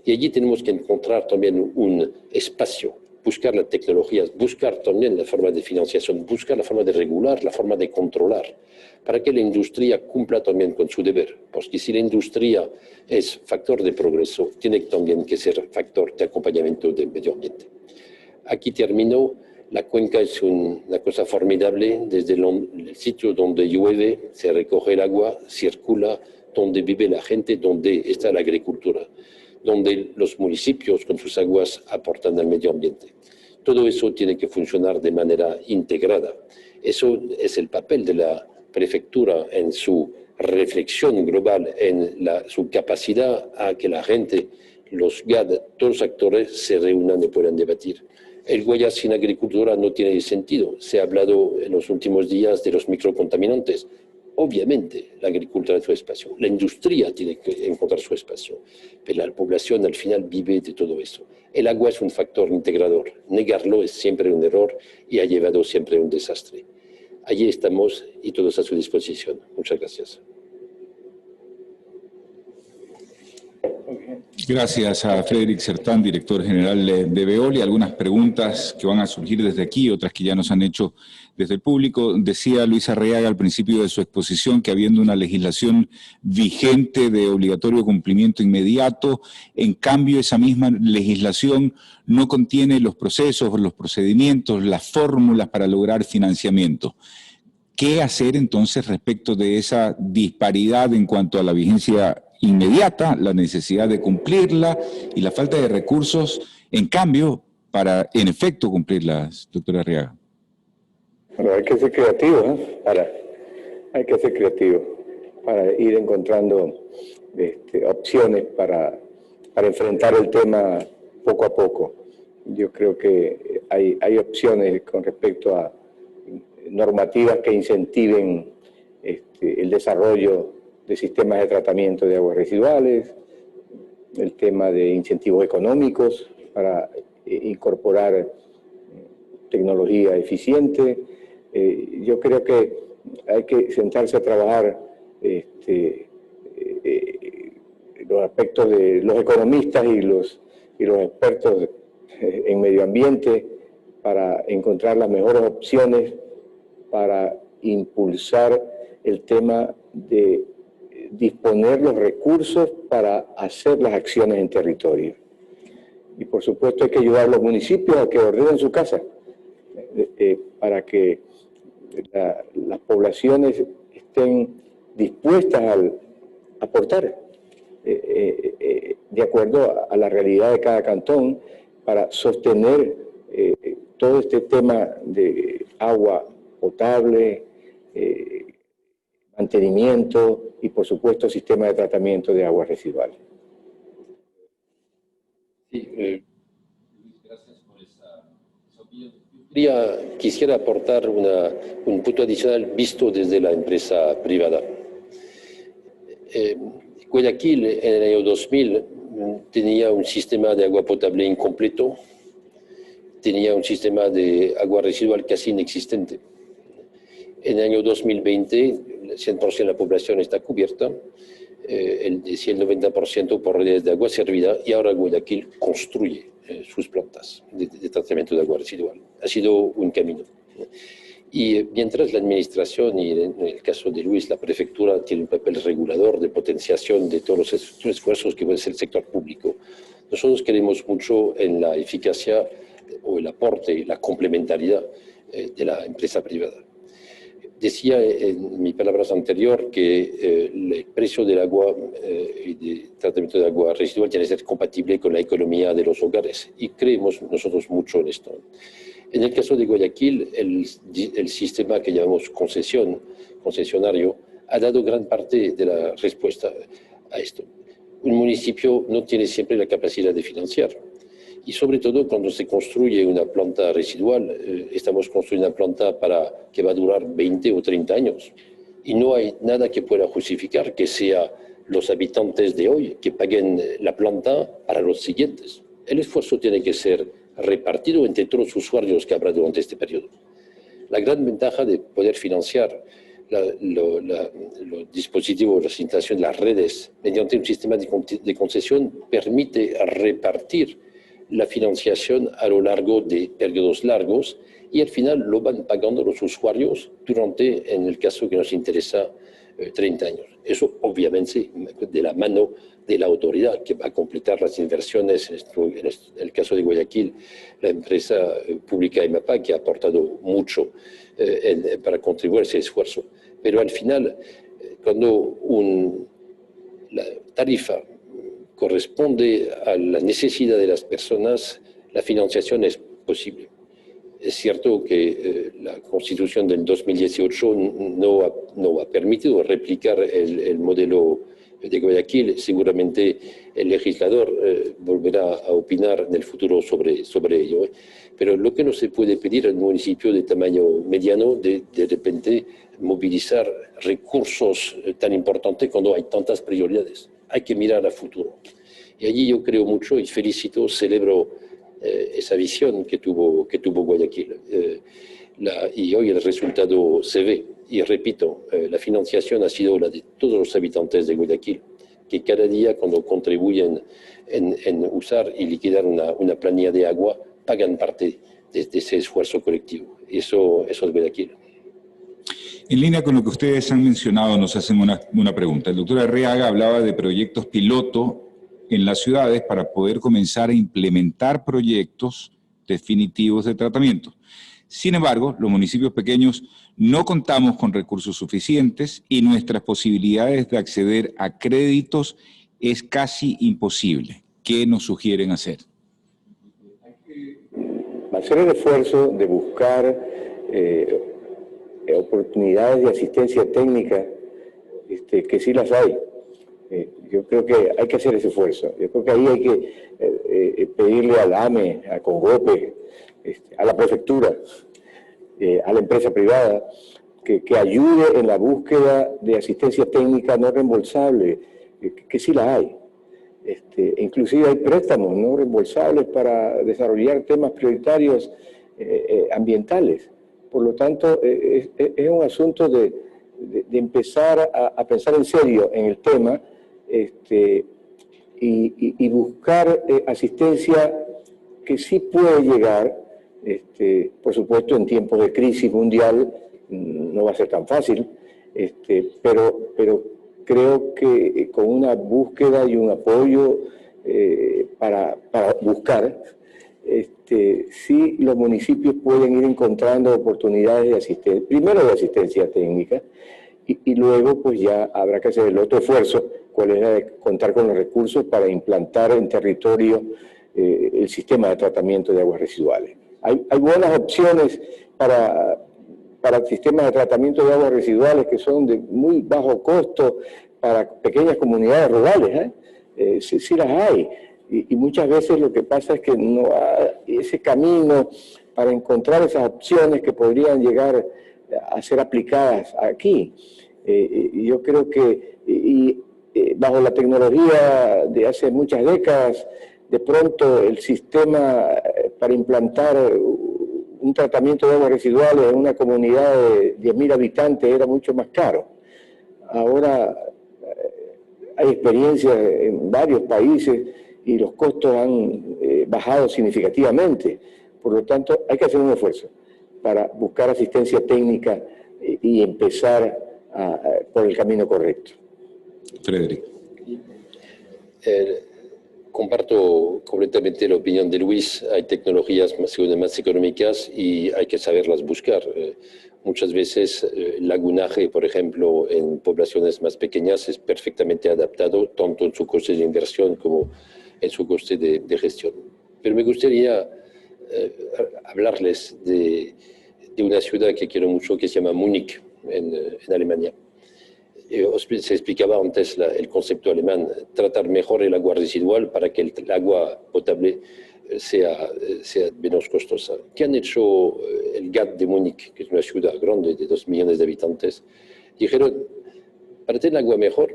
Y allí tenemos que encontrar también un espacio, buscar las tecnologías, buscar también la forma de financiación, buscar la forma de regular, la forma de controlar, para que la industria cumpla también con su deber. Porque si la industria es factor de progreso, tiene también que ser factor de acompañamiento del medio ambiente. Aquí termino. La cuenca es una cosa formidable. Desde el sitio donde llueve, se recoge el agua, circula, donde vive la gente, donde está la agricultura, donde los municipios con sus aguas aportan al medio ambiente. Todo eso tiene que funcionar de manera integrada. Eso es el papel de la prefectura en su reflexión global, en su capacidad a que la gente, los GAD, todos los actores se reúnan y puedan debatir. El Guayas sin agricultura no tiene sentido. Se ha hablado en los últimos días de los microcontaminantes. Obviamente, la agricultura es su espacio. La industria tiene que encontrar su espacio. Pero la población al final vive de todo eso. El agua es un factor integrador. Negarlo es siempre un error y ha llevado siempre a un desastre. Allí estamos y todos a su disposición. Muchas gracias. Gracias a Frédéric Sertán, director general de Veolia. Algunas preguntas que van a surgir desde aquí, otras que ya nos han hecho desde el público. Decía Luis Arriaga al principio de su exposición que habiendo una legislación vigente de obligatorio cumplimiento inmediato, en cambio esa misma legislación no contiene los procesos, los procedimientos, las fórmulas para lograr financiamiento. ¿Qué hacer entonces respecto de esa disparidad en cuanto a la vigencia inmediata, la necesidad de cumplirla y la falta de recursos, en cambio, para en efecto cumplirlas, doctora Arriaga? Bueno, hay que ser creativo, hay que ser creativo para ir encontrando opciones para enfrentar el tema poco a poco. Yo creo que hay opciones con respecto a normativas que incentiven el desarrollo de sistemas de tratamiento de aguas residuales, el tema de incentivos económicos para incorporar tecnología eficiente. Yo creo que hay que sentarse a trabajar los aspectos de los economistas y los expertos en medio ambiente para encontrar las mejores opciones para impulsar el tema de disponer los recursos para hacer las acciones en territorio. Y por supuesto hay que ayudar a los municipios a que ordenen su casa, para que las poblaciones estén dispuestas a aportar de acuerdo a la realidad de cada cantón para sostener todo este tema de agua potable, mantenimiento y, por supuesto, sistema de tratamiento de aguas residuales. Sí, gracias por esa opinión. Yo Quisiera aportar un punto adicional visto desde la empresa privada. Guayaquil en el año 2000 tenía un sistema de agua potable incompleto, tenía un sistema de agua residual casi inexistente. En el año 2020, el 100% de la población está cubierta, el 90% por redes de agua servida, y ahora Guayaquil construye sus plantas de tratamiento de agua residual. Ha sido un camino. Y mientras la administración, y en el caso de Luis, la prefectura, tiene un papel regulador de potenciación de todos los esfuerzos que puede hacer el sector público, nosotros creemos mucho en la eficacia o el aporte, la complementariedad de la empresa privada. Decía en mi palabras anterior que el precio del agua y de tratamiento de agua residual tiene que ser compatible con la economía de los hogares, y creemos nosotros mucho en esto. En el caso de Guayaquil, el sistema que llamamos concesionario, ha dado gran parte de la respuesta a esto. Un municipio no tiene siempre la capacidad de financiar. Y sobre todo cuando se construye una planta residual, estamos construyendo una planta que va a durar 20 o 30 años. Y no hay nada que pueda justificar que sea los habitantes de hoy que paguen la planta para los siguientes. El esfuerzo tiene que ser repartido entre todos los usuarios que habrá durante este periodo. La gran ventaja de poder financiar los dispositivos, las instalaciones, las redes, mediante un sistema de concesión, permite repartir la financiación a lo largo de periodos largos, y al final lo van pagando los usuarios durante, en el caso que nos interesa, 30 años. Eso obviamente de la mano de la autoridad que va a completar las inversiones, en el caso de Guayaquil, la empresa pública EMAPA, que ha aportado mucho para contribuir a ese esfuerzo. Pero al final, cuando la tarifa corresponde a la necesidad de las personas, la financiación es posible. Es cierto que la Constitución del 2018 no ha permitido replicar el modelo de Guayaquil. Seguramente el legislador volverá a opinar en el futuro sobre ello. Pero lo que no se puede pedir al municipio de tamaño mediano, de repente movilizar recursos tan importantes cuando hay tantas prioridades. Hay que mirar a futuro. Y allí yo creo mucho y celebro esa visión que tuvo Guayaquil. Y hoy el resultado se ve. Y repito, la financiación ha sido la de todos los habitantes de Guayaquil, que cada día cuando contribuyen en usar y liquidar una planilla de agua, pagan parte de ese esfuerzo colectivo. Eso es Guayaquil. En línea con lo que ustedes han mencionado, nos hacen una pregunta. El doctor Arriaga hablaba de proyectos piloto en las ciudades para poder comenzar a implementar proyectos definitivos de tratamiento. Sin embargo, los municipios pequeños no contamos con recursos suficientes y nuestras posibilidades de acceder a créditos es casi imposible. ¿Qué nos sugieren hacer? Hacer el esfuerzo de buscar oportunidades de asistencia técnica, que sí las hay. Yo creo que hay que hacer ese esfuerzo. Yo creo que ahí hay que pedirle al AME, a Congope, a la prefectura, a la empresa privada, que ayude en la búsqueda de asistencia técnica no reembolsable, que sí la hay. Inclusive hay préstamos no reembolsables para desarrollar temas prioritarios ambientales. Por lo tanto, es un asunto de empezar a pensar en serio en el tema y buscar asistencia que sí puede llegar, por supuesto en tiempos de crisis mundial no va a ser tan fácil, pero creo que con una búsqueda y un apoyo para buscar, sí los municipios pueden ir encontrando oportunidades de asistencia, primero de asistencia técnica, y luego pues ya habrá que hacer el otro esfuerzo, cuál es la de contar con los recursos para implantar en territorio el sistema de tratamiento de aguas residuales. Hay buenas opciones para sistemas de tratamiento de aguas residuales que son de muy bajo costo para pequeñas comunidades rurales, sí las hay. Y muchas veces lo que pasa es que ese camino para encontrar esas opciones que podrían llegar a ser aplicadas aquí. Yo creo que bajo la tecnología de hace muchas décadas, de pronto el sistema para implantar un tratamiento de aguas residuales en una comunidad de 10.000 habitantes era mucho más caro. Ahora hay experiencias en varios países y los costos han bajado significativamente. Por lo tanto, hay que hacer un esfuerzo para buscar asistencia técnica y empezar por el camino correcto. Frederick. Comparto completamente la opinión de Luis. Hay tecnologías más económicas y hay que saberlas buscar. Muchas veces el lagunaje, por ejemplo, en poblaciones más pequeñas es perfectamente adaptado, tanto en su coste de inversión como en su coste de gestión. Pero me gustaría hablarles de una ciudad que quiero mucho, que se llama Múnich, en Alemania. Se explicaba antes el concepto alemán, tratar mejor el agua residual para que el agua potable sea menos costosa. ¿Qué han hecho el GAD de Múnich, que es una ciudad grande de 2 millones de habitantes? Dijeron, para tener agua mejor,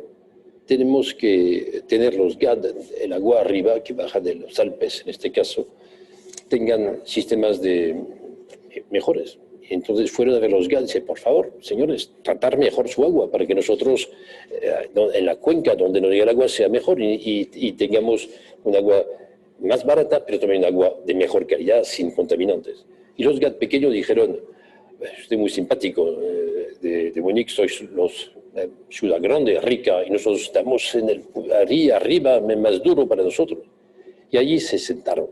tenemos que tener los GAD, el agua arriba, que baja de los Alpes en este caso, tengan sistemas mejores. Entonces fueron a ver los GAD y dicen, por favor, señores, tratar mejor su agua para que nosotros, en la cuenca donde nos llega el agua, sea mejor y tengamos un agua más barata, pero también un agua de mejor calidad, sin contaminantes. Y los GAD pequeños dijeron, usted es muy simpático, de Múnich sois ciudad grande, rica, y nosotros estamos arriba, más duro para nosotros. Y allí se sentaron.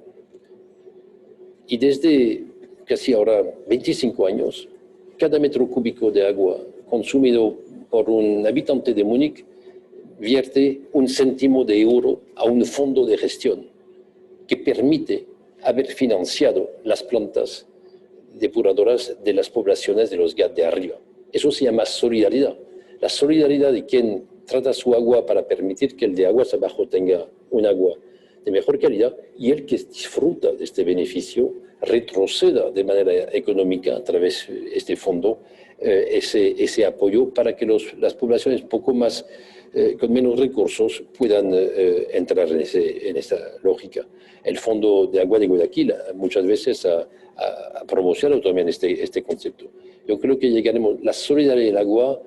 Y desde casi ahora 25 años, cada metro cúbico de agua consumido por un habitante de Múnich vierte 1 céntimo de euro a un fondo de gestión que permite haber financiado las plantas depuradoras de las poblaciones de los GAD de arriba. Eso se llama solidaridad. La solidaridad de quien trata su agua para permitir que el de aguas abajo tenga un agua de mejor calidad y el que disfruta de este beneficio retroceda de manera económica a través de este fondo ese apoyo para que las poblaciones poco más, con menos recursos puedan entrar en esa lógica. El Fondo de Agua de Guayaquil muchas veces ha promocionado también este concepto. Yo creo que llegaremos, la solidaridad del agua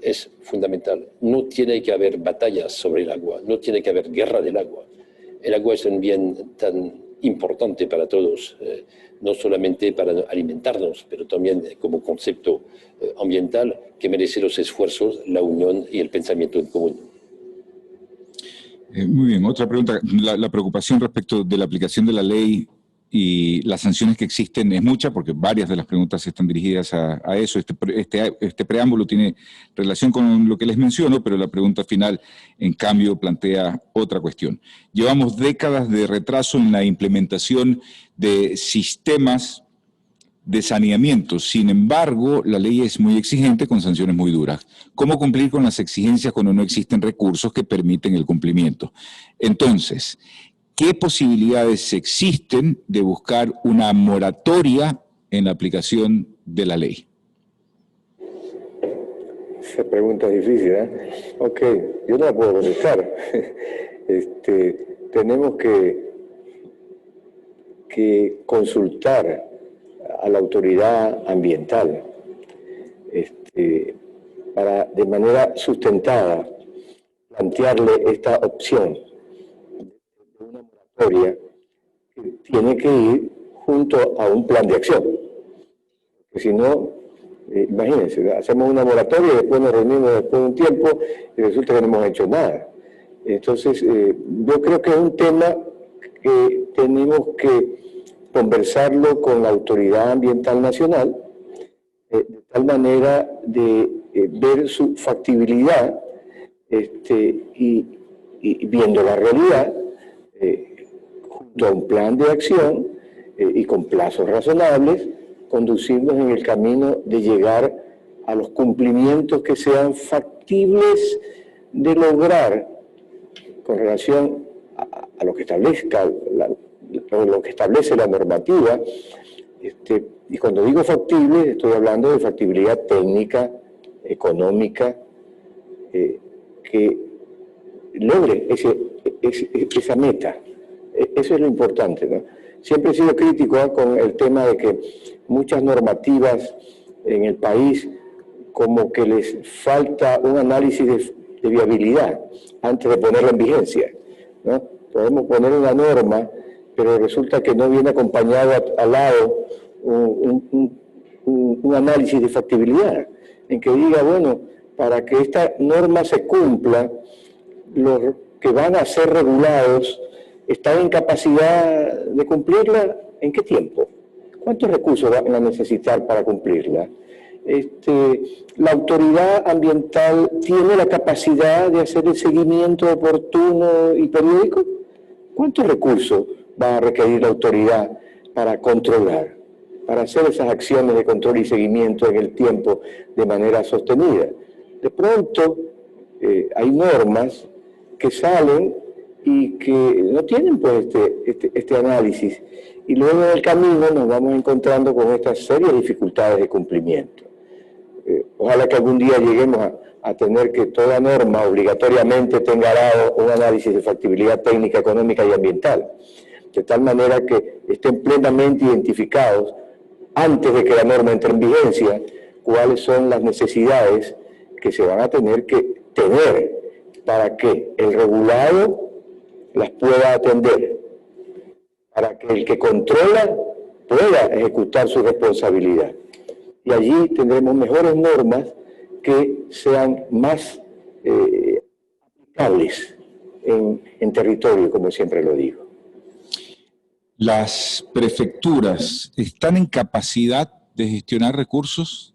es fundamental. No tiene que haber batallas sobre el agua, no tiene que haber guerra del agua. El agua es un bien tan importante para todos, no solamente para alimentarnos, pero también como concepto ambiental que merece los esfuerzos, la unión y el pensamiento en común. Muy bien, otra pregunta. La preocupación respecto de la aplicación de la ley y las sanciones que existen es mucha, porque varias de las preguntas están dirigidas a eso. Este preámbulo tiene relación con lo que les menciono, pero la pregunta final, en cambio, plantea otra cuestión. Llevamos décadas de retraso en la implementación de sistemas de saneamiento. Sin embargo, la ley es muy exigente con sanciones muy duras. ¿Cómo cumplir con las exigencias cuando no existen recursos que permiten el cumplimiento? Entonces, ¿qué posibilidades existen de buscar una moratoria en la aplicación de la ley? Esa pregunta es difícil, ¿eh? Ok, yo no la puedo contestar. Tenemos que consultar a la autoridad ambiental para de manera sustentada plantearle esta opción de una moratoria que tiene que ir junto a un plan de acción. Porque si no, imagínense, hacemos una moratoria y después nos reunimos después de un tiempo y resulta que no hemos hecho nada. Entonces, yo creo que es un tema que tenemos que conversarlo con la Autoridad Ambiental Nacional, de tal manera de ver su factibilidad y viendo la realidad, junto a un plan de acción y con plazos razonables, conducirnos en el camino de llegar a los cumplimientos que sean factibles de lograr con relación a lo que establezca lo que establece la normativa Y cuando digo factible, estoy hablando de factibilidad técnica, económica, que logre esa meta. Eso es lo importante, ¿no? Siempre he sido crítico con el tema de que muchas normativas en el país como que les falta un análisis de viabilidad antes de ponerla en vigencia, ¿no? Podemos poner una norma, pero resulta que no viene acompañado al lado un análisis de factibilidad, en que diga, bueno, para que esta norma se cumpla, los que van a ser regulados están en capacidad de cumplirla, ¿en qué tiempo? ¿Cuántos recursos van a necesitar para cumplirla? La autoridad ambiental tiene la capacidad de hacer el seguimiento oportuno y periódico. ¿Cuántos recursos va a requerir la autoridad para controlar, para hacer esas acciones de control y seguimiento en el tiempo de manera sostenida? De pronto hay normas que salen y que no tienen pues este análisis, y luego en el camino nos vamos encontrando con estas serias dificultades de cumplimiento. Ojalá que algún día lleguemos a tener que toda norma obligatoriamente tenga un análisis de factibilidad técnica, económica y ambiental, de tal manera que estén plenamente identificados, antes de que la norma entre en vigencia, cuáles son las necesidades que se van a tener que tener para que el regulado las pueda atender, para que el que controla pueda ejecutar su responsabilidad. Y allí tendremos mejores normas que sean más aplicables en territorio, como siempre lo digo. ¿Las prefecturas están en capacidad de gestionar recursos?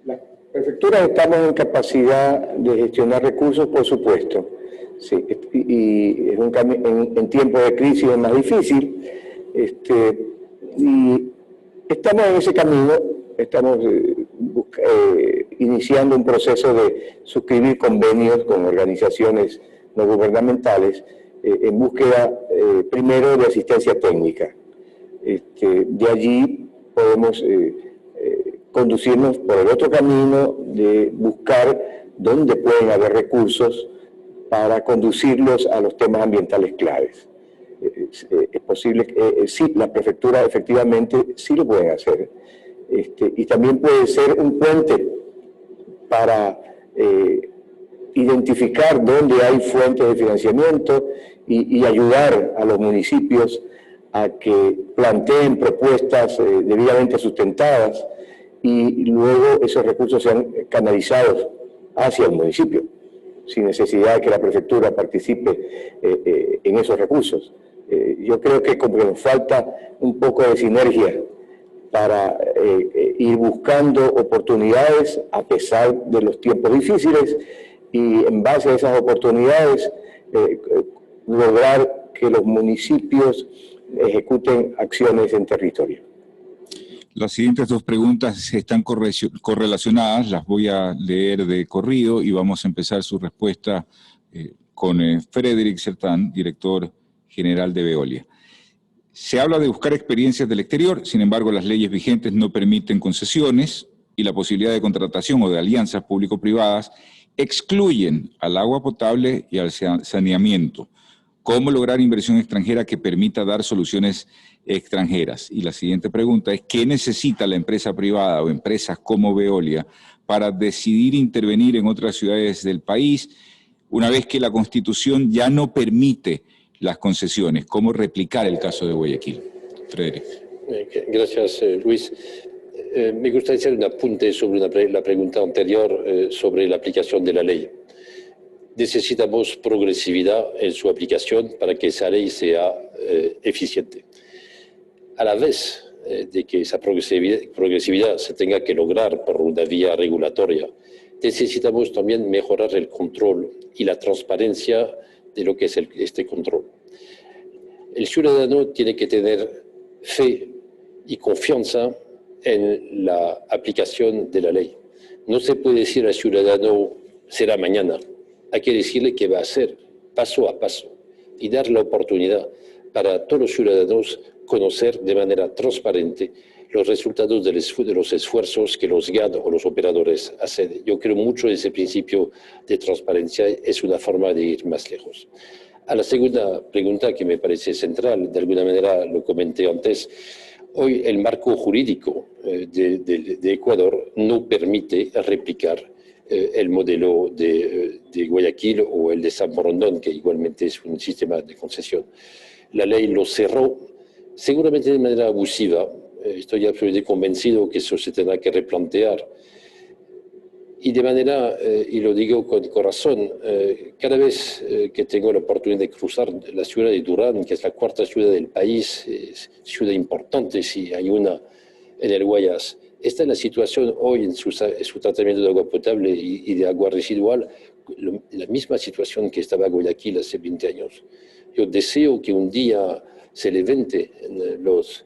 Las prefecturas estamos en capacidad de gestionar recursos, por supuesto. Sí, y es en tiempos de crisis es más difícil, y estamos en ese camino, estamos iniciando un proceso de suscribir convenios con organizaciones no gubernamentales en búsqueda primero de asistencia técnica. De allí podemos conducirnos por el otro camino de buscar dónde pueden haber recursos para conducirlos a los temas ambientales claves. Es posible que sí, las prefecturas efectivamente sí lo pueden hacer. Y también puede ser un puente para identificar dónde hay fuentes de financiamiento y ayudar a los municipios a que planteen propuestas debidamente sustentadas y luego esos recursos sean canalizados hacia el municipio, sin necesidad de que la prefectura participe en esos recursos. Yo creo que como que nos falta un poco de sinergia para ir buscando oportunidades a pesar de los tiempos difíciles y en base a esas oportunidades lograr que los municipios ejecuten acciones en territorio. Las siguientes dos preguntas están correlacionadas, las voy a leer de corrido y vamos a empezar su respuesta con Frédéric Sertán, director general de Veolia. Se habla de buscar experiencias del exterior, sin embargo las leyes vigentes no permiten concesiones y la posibilidad de contratación o de alianzas público-privadas excluyen al agua potable y al saneamiento. ¿Cómo lograr inversión extranjera que permita dar soluciones extranjeras? Y la siguiente pregunta es, ¿qué necesita la empresa privada o empresas como Veolia para decidir intervenir en otras ciudades del país una vez que la Constitución ya no permite las concesiones? ¿Cómo replicar el caso de Guayaquil? Frédéric. Gracias, Luis. Me gustaría hacer un apunte sobre la pregunta anterior sobre la aplicación de la ley. Necesitamos progresividad en su aplicación para que esa ley sea eficiente. A la vez de que esa progresividad se tenga que lograr por una vía regulatoria, necesitamos también mejorar el control y la transparencia de lo que es este control. El ciudadano tiene que tener fe y confianza en la aplicación de la ley. No se puede decir al ciudadano, será mañana. Hay que decirle qué va a hacer, paso a paso, y dar la oportunidad para todos los ciudadanos conocer de manera transparente los resultados de los esfuerzos que los GAD o los operadores hacen. Yo creo mucho en ese principio de transparencia, es una forma de ir más lejos. A la segunda pregunta que me parece central, de alguna manera lo comenté antes, hoy el marco jurídico de Ecuador no permite replicar el modelo de Guayaquil o el de San Borondón, que igualmente es un sistema de concesión. La ley lo cerró, seguramente de manera abusiva. Estoy absolutamente convencido que eso se tendrá que replantear. Y de manera, y lo digo con corazón, cada vez que tengo la oportunidad de cruzar la ciudad de Durán, que es la cuarta ciudad del país, es ciudad importante, si hay una en el Guayas, esta es la situación hoy en su tratamiento de agua potable y de agua residual, la misma situación que estaba Guayaquil hace 20 años. Yo deseo que un día se levanten los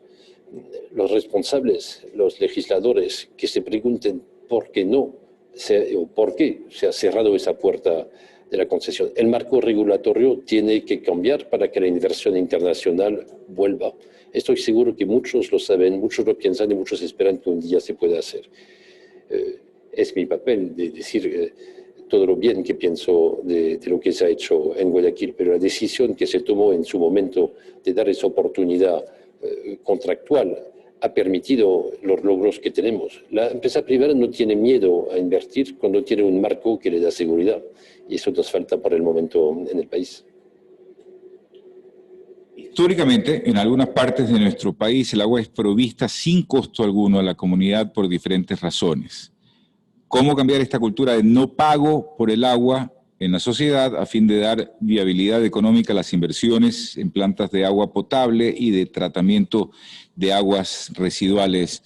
responsables, los legisladores, que se pregunten por qué no, o por qué se ha cerrado esa puerta de la concesión. El marco regulatorio tiene que cambiar para que la inversión internacional vuelva. Estoy seguro que muchos lo saben, muchos lo piensan y muchos esperan que un día se pueda hacer. Es mi papel de decir todo lo bien que pienso de lo que se ha hecho en Guayaquil, pero la decisión que se tomó en su momento de dar esa oportunidad contractual ha permitido los logros que tenemos. La empresa privada no tiene miedo a invertir cuando tiene un marco que le da seguridad, y eso nos falta por el momento en el país. Históricamente, en algunas partes de nuestro país, el agua es provista sin costo alguno a la comunidad por diferentes razones. ¿Cómo cambiar esta cultura de no pago por el agua en la sociedad a fin de dar viabilidad económica a las inversiones en plantas de agua potable y de tratamiento de aguas residuales?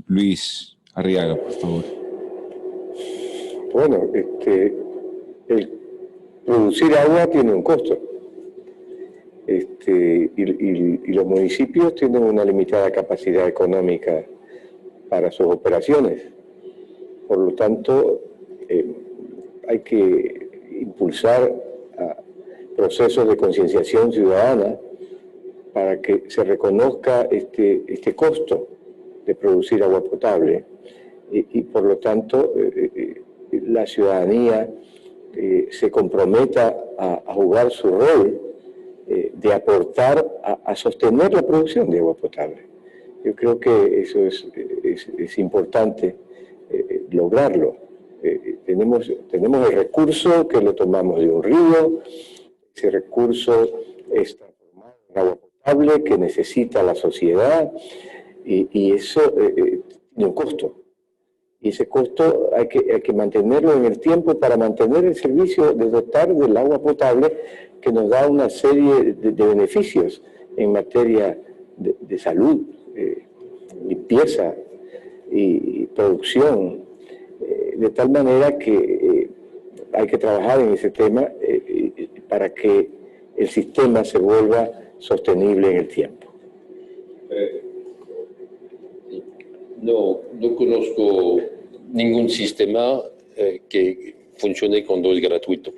Luis Arriaga, por favor. Bueno, el producir agua tiene un costo. Y los municipios tienen una limitada capacidad económica para sus operaciones. Por lo tanto, hay que impulsar procesos de concienciación ciudadana para que se reconozca este costo de producir agua potable y por lo tanto la ciudadanía se comprometa a jugar su rol de aportar a sostener la producción de agua potable. Yo creo que eso es importante lograrlo. Tenemos el recurso que lo tomamos de un río, ese recurso es transformado en agua potable que necesita la sociedad y eso tiene un costo. Y ese costo hay que mantenerlo en el tiempo para mantener el servicio de dotar del agua potable que nos da una serie de beneficios en materia de salud, limpieza y producción, de tal manera que hay que trabajar en ese tema para que el sistema se vuelva sostenible en el tiempo. No conozco ningún sistema que funcione cuando es gratuito.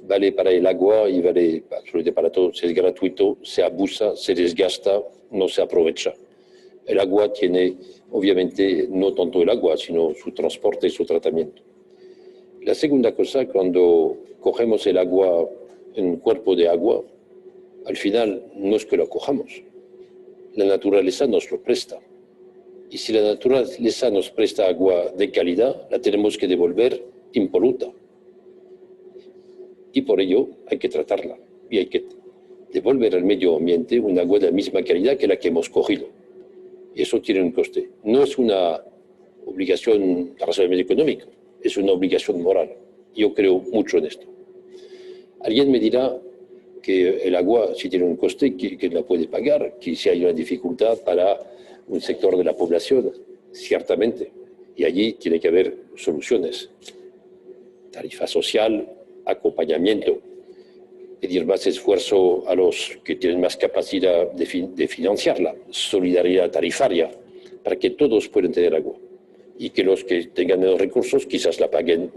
Vale para el agua y vale absolutamente para todo. Si es gratuito, se abusa, se desgasta, no se aprovecha. El agua tiene, obviamente, no tanto el agua, sino su transporte y su tratamiento. La segunda cosa, cuando cogemos el agua en un cuerpo de agua, al final no es que lo cojamos. La naturaleza nos lo presta. Y si la naturaleza nos presta agua de calidad, la tenemos que devolver impoluta. Y por ello hay que tratarla. Y hay que devolver al medio ambiente un agua de la misma calidad que la que hemos cogido. Y eso tiene un coste. No es una obligación razonablemente económica, es una obligación moral. Yo creo mucho en esto. Alguien me dirá que el agua, si tiene un coste, que la puede pagar, que si hay una dificultad para un sector de la población, ciertamente. Y allí tiene que haber soluciones. Tarifa social, acompañamiento, pedir más esfuerzo a los que tienen más capacidad de financiarla, solidaridad tarifaria, para que todos puedan tener agua. Y que los que tengan menos recursos quizás la paguen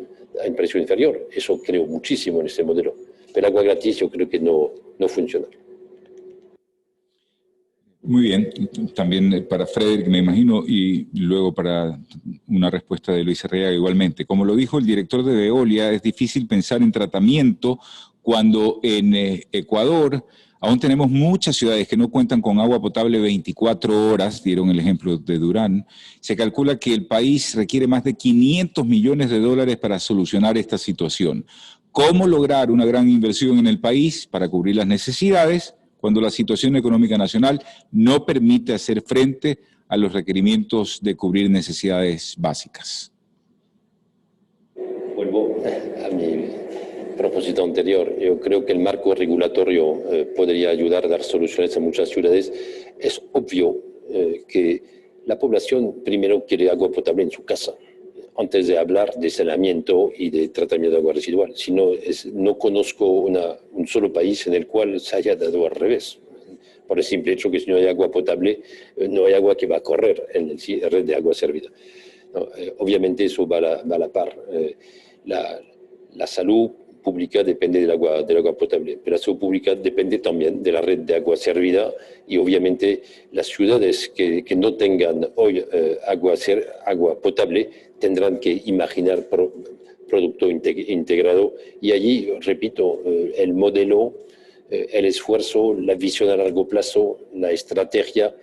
a un precio inferior. Eso creo muchísimo en este modelo. Pero el agua gratis yo creo que no funciona. Muy bien, también para Frederick, me imagino, y luego para una respuesta de Luis Arriaga igualmente. Como lo dijo el director de Veolia, es difícil pensar en tratamiento cuando en Ecuador aún tenemos muchas ciudades que no cuentan con agua potable 24 horas, dieron el ejemplo de Durán. Se calcula que el país requiere más de 500 millones de dólares para solucionar esta situación. ¿Cómo lograr una gran inversión en el país para cubrir las necesidades cuando la situación económica nacional no permite hacer frente a los requerimientos de cubrir necesidades básicas? Vuelvo a mi propósito anterior. Yo creo que el marco regulatorio podría ayudar a dar soluciones a muchas ciudades. Es obvio que la población primero quiere agua potable en su casa, antes de hablar de saneamiento y de tratamiento de agua residual. Si no, no conozco un solo país en el cual se haya dado al revés. Por el simple hecho que si no hay agua potable, no hay agua que va a correr en la red de agua servida. No, obviamente eso va a la par. La salud pública depende del agua potable, pero la salud pública depende también de la red de agua servida y obviamente las ciudades que no tengan hoy agua potable tendrán que imaginar producto integrado y allí, repito, el modelo, el esfuerzo, la visión a largo plazo, la estrategia.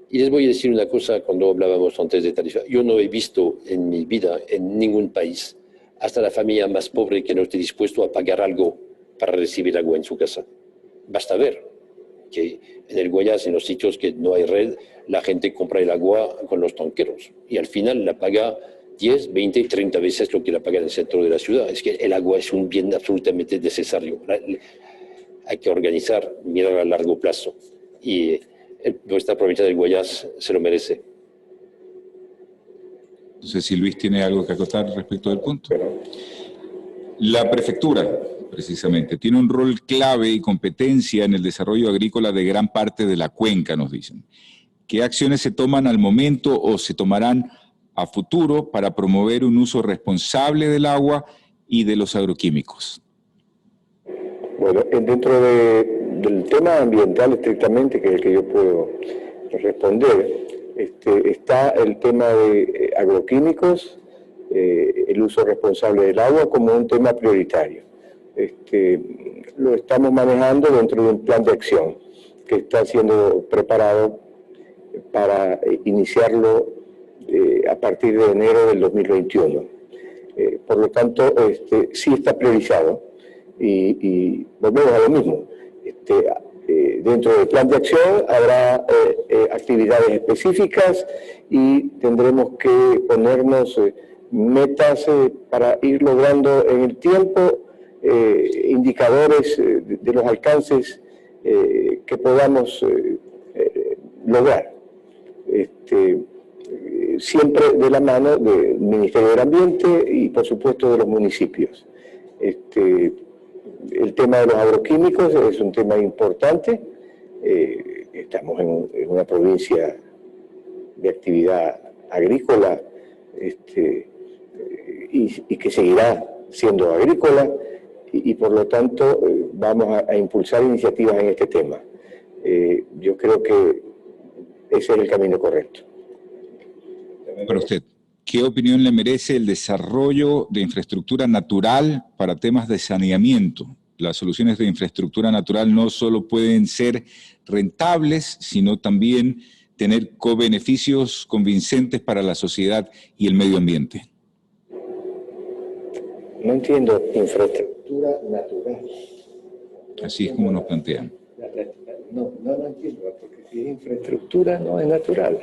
Y les voy a decir una cosa cuando hablábamos antes de tarifa. Yo no he visto en mi vida en ningún país hasta la familia más pobre que no esté dispuesto a pagar algo para recibir agua en su casa. Basta ver que en el Guayas, en los sitios que no hay red, la gente compra el agua con los tanqueros y al final la paga 10, 20, 30 veces lo que la paga en el centro de la ciudad. Es que el agua es un bien absolutamente necesario. Hay que organizar, mirar a largo plazo y nuestra provincia del Guayas se lo merece. No sé si Luis tiene algo que acotar respecto del punto. La prefectura, precisamente, tiene un rol clave y competencia en el desarrollo agrícola de gran parte de la cuenca, nos dicen. ¿Qué acciones se toman al momento o se tomarán a futuro para promover un uso responsable del agua y de los agroquímicos? Bueno, dentro del tema ambiental estrictamente, que es el que yo puedo responder, está el tema de agroquímicos, el uso responsable del agua como un tema prioritario. Lo estamos manejando dentro de un plan de acción que está siendo preparado para iniciarlo a partir de enero del 2021. Por lo tanto, sí está priorizado y volvemos a lo mismo. Dentro del plan de acción habrá actividades específicas y tendremos que ponernos metas para ir logrando en el tiempo indicadores de los alcances que podamos lograr. Siempre de la mano del Ministerio del Ambiente y por supuesto de los municipios. El tema de los agroquímicos es un tema importante. Estamos en una provincia de actividad agrícola y que seguirá siendo agrícola y por lo tanto vamos a impulsar iniciativas en este tema. Yo creo que ese es el camino correcto. Para usted, ¿qué opinión le merece el desarrollo de infraestructura natural para temas de saneamiento? Las soluciones de infraestructura natural no solo pueden ser rentables, sino también tener co-beneficios convincentes para la sociedad y el medio ambiente. No entiendo, infraestructura natural. Así es como nos plantean. No entiendo, porque si es infraestructura no es natural.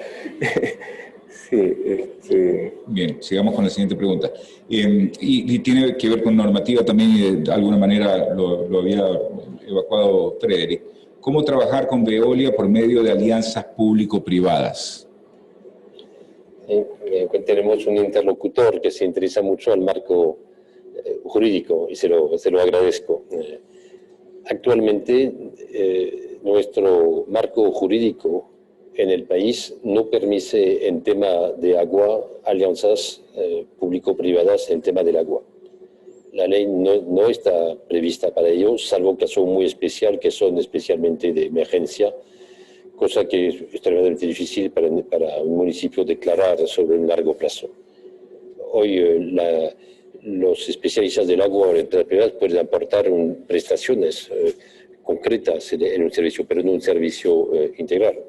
Sí, Bien, sigamos con la siguiente pregunta. Y tiene que ver con normativa también, y de alguna manera lo había evacuado Frederick. ¿Cómo trabajar con Veolia por medio de alianzas público-privadas? Tenemos un interlocutor que se interesa mucho al marco jurídico y se lo agradezco. Actualmente, nuestro marco jurídico en el país no permite en tema de agua alianzas público-privadas en tema del agua. La ley no está prevista para ello, salvo casos muy especiales que son especialmente de emergencia, cosa que es extremadamente difícil para un municipio declarar sobre un largo plazo. Hoy los especialistas del agua o empresas privadas pueden aportar prestaciones concretas en un servicio, pero no un servicio integral.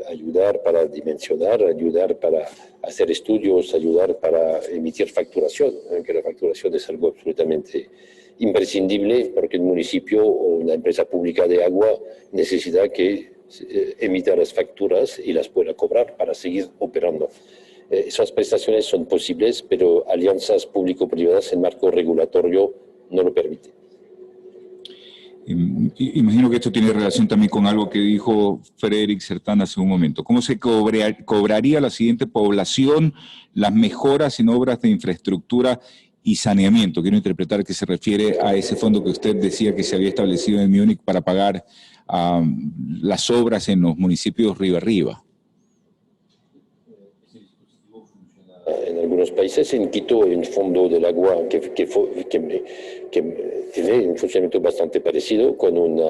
Ayudar para dimensionar, ayudar para hacer estudios, ayudar para emitir facturación, que la facturación es algo absolutamente imprescindible porque el municipio o una empresa pública de agua necesita que emita las facturas y las pueda cobrar para seguir operando. Esas prestaciones son posibles, pero alianzas público-privadas en marco regulatorio no lo permiten. Imagino que esto tiene relación también con algo que dijo Frederick Sertán hace un momento. ¿Cómo se cobraría la siguiente población las mejoras en obras de infraestructura y saneamiento? Quiero interpretar que se refiere a ese fondo que usted decía que se había establecido en Múnich para pagar las obras en los municipios río arriba. En algunos países, en Quito hay un fondo del agua que tiene un funcionamiento bastante parecido, con un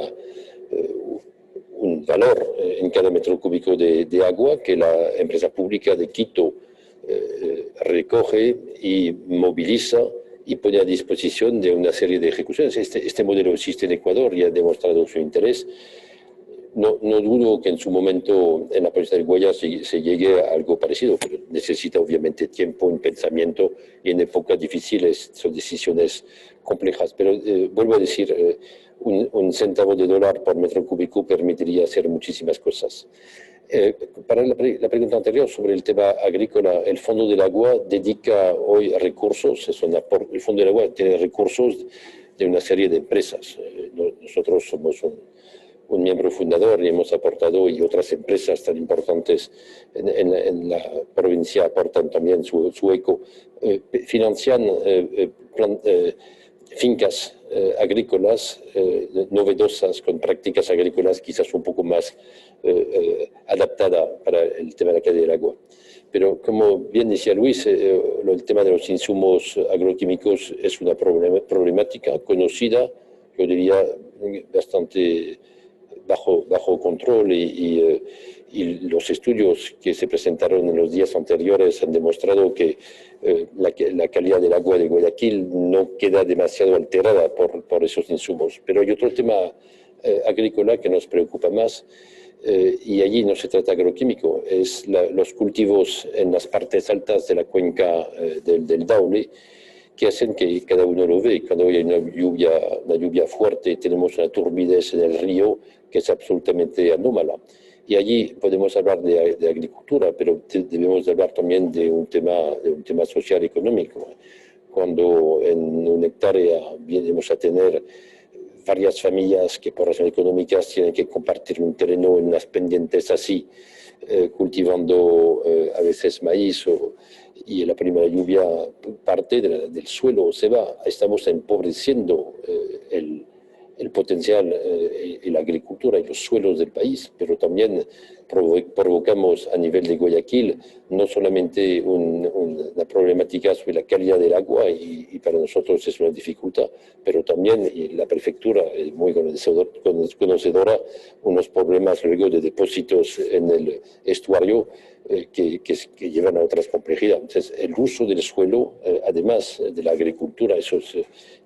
valor en cada metro cúbico de agua que la empresa pública de Quito recoge y moviliza y pone a disposición de una serie de ejecuciones. Este modelo existe en Ecuador y ha demostrado su interés. No dudo que en su momento en la provincia del Guayas se llegue a algo parecido, pero necesita obviamente tiempo, un pensamiento, y en épocas difíciles son decisiones complejas. Pero vuelvo a decir, un centavo de dólar por metro cúbico permitiría hacer muchísimas cosas. Para la pregunta anterior sobre el tema agrícola, el Fondo del Agua dedica hoy recursos, el Fondo del Agua tiene recursos de una serie de empresas. Nosotros somos un miembro fundador y hemos aportado, y otras empresas tan importantes en la provincia aportan también su eco, financian fincas agrícolas novedosas, con prácticas agrícolas quizás un poco más adaptadas para el tema de la calidad del agua. Pero como bien decía Luis, el tema de los insumos agroquímicos es una problemática conocida, yo diría bastante bajo control, y los estudios que se presentaron en los días anteriores han demostrado que la calidad del agua de Guayaquil no queda demasiado alterada por esos insumos. Pero hay otro tema agrícola que nos preocupa más, y allí no se trata agroquímico, es los cultivos en las partes altas de la cuenca del Daule, que hacen que cada uno lo ve. Cuando hay una lluvia fuerte, tenemos una turbidez en el río que es absolutamente anómala. Y allí podemos hablar de agricultura, pero debemos hablar también de un tema social y económico. Cuando en una hectárea venimos a tener varias familias que por razones económicas tienen que compartir un terreno en unas pendientes así, cultivando a veces maíz, y la primera lluvia parte del suelo se va, estamos empobreciendo el potencial y la agricultura y los suelos del país, pero también provocamos a nivel de Guayaquil no solamente una problemática sobre la calidad del agua, y para nosotros es una dificultad, pero también, y la prefectura es muy conocedora, unos problemas luego de depósitos en el estuario que llevan a otras complejidades. Entonces, el uso del suelo, además de la agricultura, esos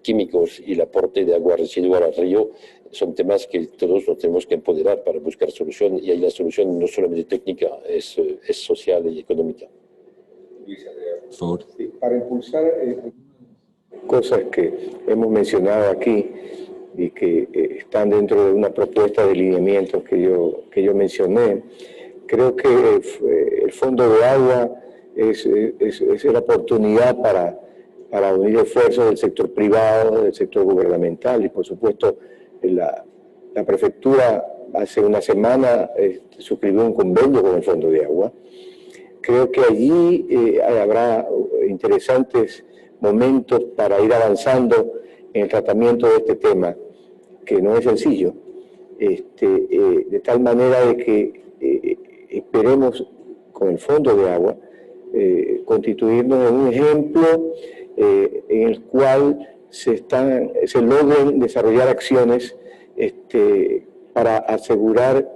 químicos y el aporte de agua residual al río, son temas que todos nos tenemos que empoderar para buscar solución, y ahí la solución no solamente técnica, es social y económica. Por favor. Sí, para impulsar cosas que hemos mencionado aquí y que están dentro de una propuesta de lineamientos que yo mencioné, creo que el Fondo de Agua es la oportunidad para unir esfuerzos del sector privado, del sector gubernamental, y por supuesto la prefectura hace una semana suscribió un convenio con el Fondo de Agua. Creo que allí habrá interesantes momentos para ir avanzando en el tratamiento de este tema, que no es sencillo, de tal manera de que esperemos con el Fondo de Agua constituirnos en un ejemplo en el cual se logren desarrollar acciones para asegurar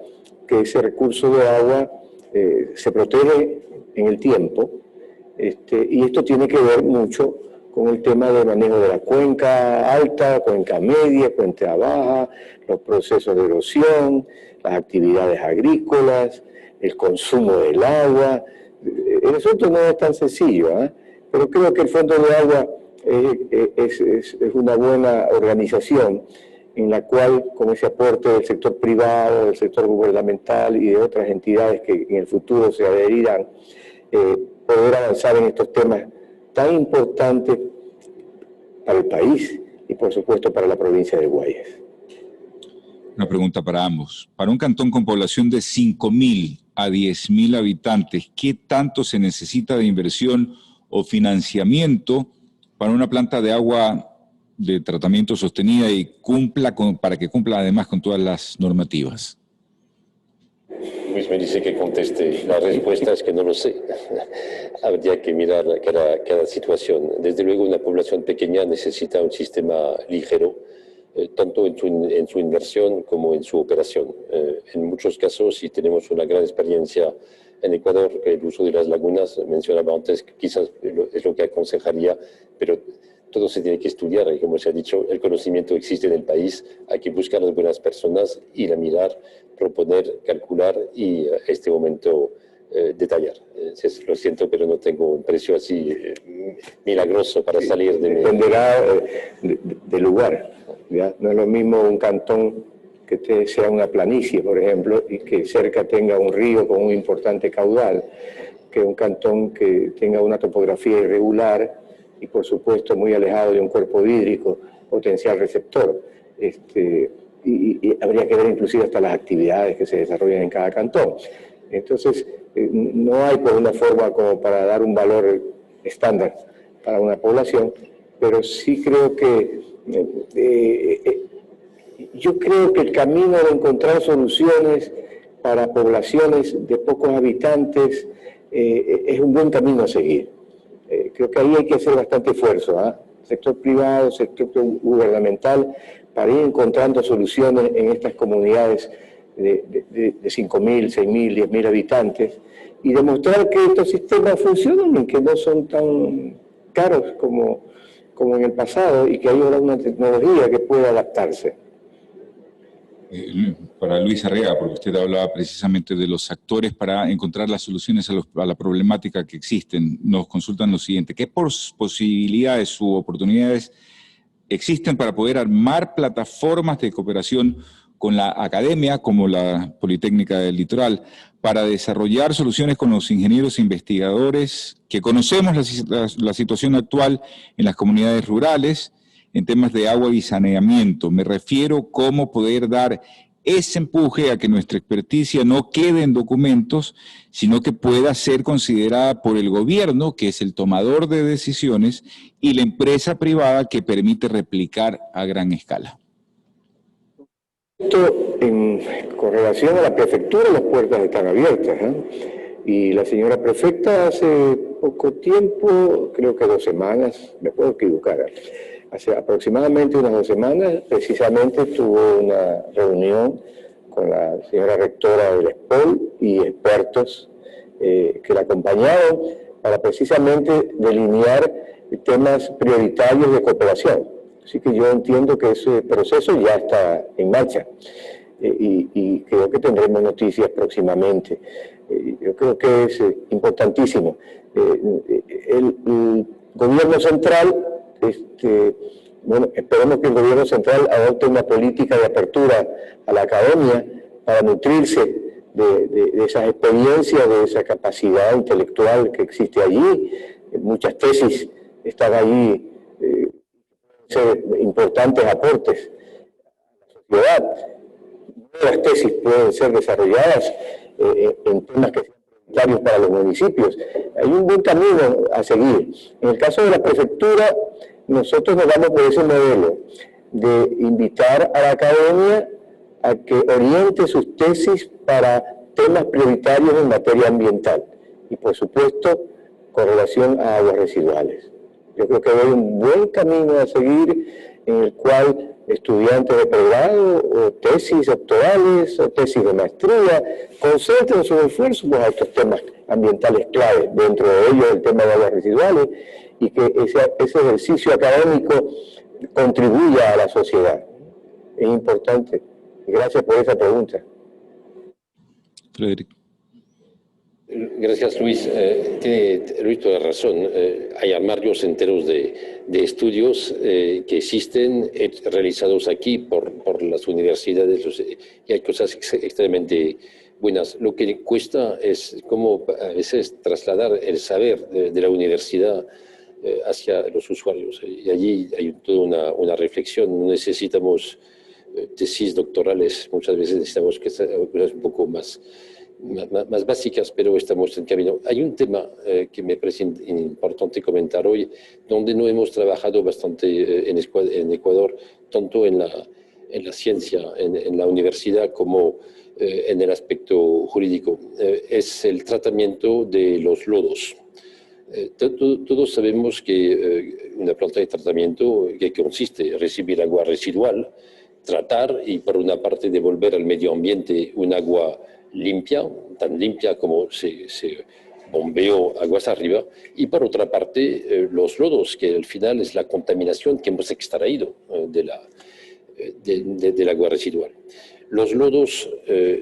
que ese recurso de agua se protege en el tiempo, y esto tiene que ver mucho con el tema del manejo de la cuenca alta, cuenca media, cuenca baja, los procesos de erosión, las actividades agrícolas, el consumo del agua. El asunto no es tan sencillo, pero creo que el Fondo de Agua es una buena organización en la cual, con ese aporte del sector privado, del sector gubernamental y de otras entidades que en el futuro se adherirán, poder avanzar en estos temas tan importantes para el país y, por supuesto, para la provincia de Guayas. Una pregunta para ambos. Para un cantón con población de 5.000 a 10.000 habitantes, ¿qué tanto se necesita de inversión o financiamiento para una planta de agua de tratamiento sostenida y para que cumpla además con todas las normativas? Luis me dice que conteste. La respuesta es que no lo sé. Habría que mirar cada situación. Desde luego, una población pequeña necesita un sistema ligero, tanto en su inversión como en su operación. En muchos casos, y tenemos una gran experiencia en Ecuador, el uso de las lagunas, mencionaba antes, quizás es lo que aconsejaría, pero todo se tiene que estudiar, y como se ha dicho, el conocimiento existe en el país, hay que buscar a las buenas personas, ir a mirar, proponer, calcular y en este momento detallar. Lo siento, pero no tengo un precio así milagroso para salir de mi... Dependerá del lugar, ¿ya? No es lo mismo un cantón que sea una planicie, por ejemplo, y que cerca tenga un río con un importante caudal, que un cantón que tenga una topografía irregular y, por supuesto, muy alejado de un cuerpo hídrico, potencial receptor. Y habría que ver inclusive hasta las actividades que se desarrollan en cada cantón. Entonces, no hay pues una forma como para dar un valor estándar para una población, pero sí creo que yo creo que el camino de encontrar soluciones para poblaciones de pocos habitantes es un buen camino a seguir. Creo que ahí hay que hacer bastante esfuerzo, sector privado, sector gubernamental, para ir encontrando soluciones en estas comunidades de 5.000, 6.000, 10.000 habitantes y demostrar que estos sistemas funcionan y que no son tan caros como en el pasado y que hay ahora una tecnología que puede adaptarse. Para Luis Arriaga, porque usted hablaba precisamente de los actores para encontrar las soluciones a la problemática que existen, nos consultan lo siguiente: ¿qué posibilidades u oportunidades existen para poder armar plataformas de cooperación con la academia, como la Politécnica del Litoral, para desarrollar soluciones con los ingenieros e investigadores que conocemos la situación actual en las comunidades rurales en temas de agua y saneamiento? Me refiero cómo poder dar ese empuje a que nuestra experticia no quede en documentos, sino que pueda ser considerada por el gobierno, que es el tomador de decisiones, y la empresa privada que permite replicar a gran escala. Con relación a la prefectura, las puertas están abiertas, y la señora prefecta hace poco tiempo, creo que 2 semanas, me puedo equivocar, hace aproximadamente unas 2 semanas, precisamente tuvo una reunión con la señora rectora del ESPOL y expertos que la acompañaron para precisamente delinear temas prioritarios de cooperación. Así que yo entiendo que ese proceso ya está en marcha y creo que tendremos noticias próximamente. Yo creo que es importantísimo. El gobierno central, bueno, esperemos que el gobierno central adopte una política de apertura a la academia para nutrirse de esas experiencias, de esa capacidad intelectual que existe allí. Muchas tesis están allí, ser importantes aportes a la sociedad. Nuevas tesis pueden ser desarrolladas en temas que sean prioritarios para los municipios. Hay un buen camino a seguir. En el caso de la prefectura, nosotros nos vamos por ese modelo de invitar a la academia a que oriente sus tesis para temas prioritarios en materia ambiental y, por supuesto, con relación a aguas residuales. Yo creo que hay un buen camino a seguir en el cual estudiantes de pregrado o tesis doctorales o tesis de maestría concentran sus esfuerzos a estos temas ambientales clave, dentro de ellos el tema de aguas residuales, y que ese ejercicio académico contribuya a la sociedad. Es importante. Gracias por esa pregunta. Frederick. Gracias, Luis. Tiene Luis toda razón. Hay armarios enteros de estudios que existen, realizados aquí por las universidades, y hay cosas extremadamente buenas. Lo que cuesta es cómo a veces trasladar el saber de la universidad hacia los usuarios. Y allí hay toda una reflexión. No necesitamos tesis doctorales, muchas veces necesitamos cosas un poco más básicas, pero estamos en camino. Hay un tema que me parece importante comentar hoy, donde no hemos trabajado bastante en Ecuador, tanto en la ciencia, en la universidad, como en el aspecto jurídico. Es el tratamiento de los lodos. Todos sabemos que una planta de tratamiento que consiste en recibir agua residual, tratar y por una parte devolver al medio ambiente un agua limpia, tan limpia como se bombeó aguas arriba, y por otra parte los lodos, que al final es la contaminación que hemos extraído del agua residual. Los lodos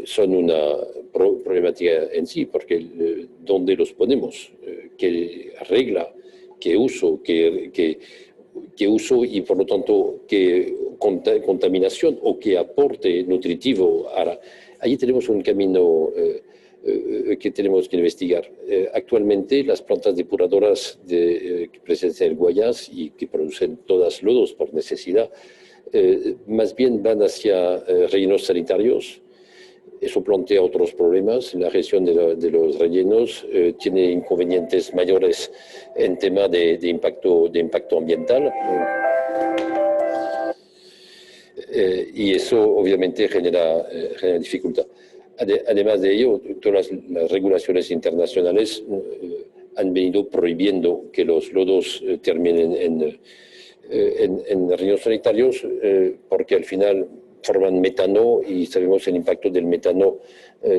son una problemática en sí, porque ¿dónde los ponemos? ¿Qué regla? ¿Qué uso? ¿Qué uso y por lo tanto qué contaminación o qué aporte nutritivo hará? Allí tenemos un camino que tenemos que investigar. Actualmente las plantas depuradoras que presencian el Guayas y que producen todas lodos por necesidad, más bien van hacia rellenos sanitarios. Eso plantea otros problemas. La gestión de los rellenos tiene inconvenientes mayores en tema de impacto ambiental. Y eso obviamente genera dificultad. Además de ello, todas las regulaciones internacionales han venido prohibiendo que los lodos terminen en rellenos sanitarios, porque al final forman metano y sabemos el impacto del metano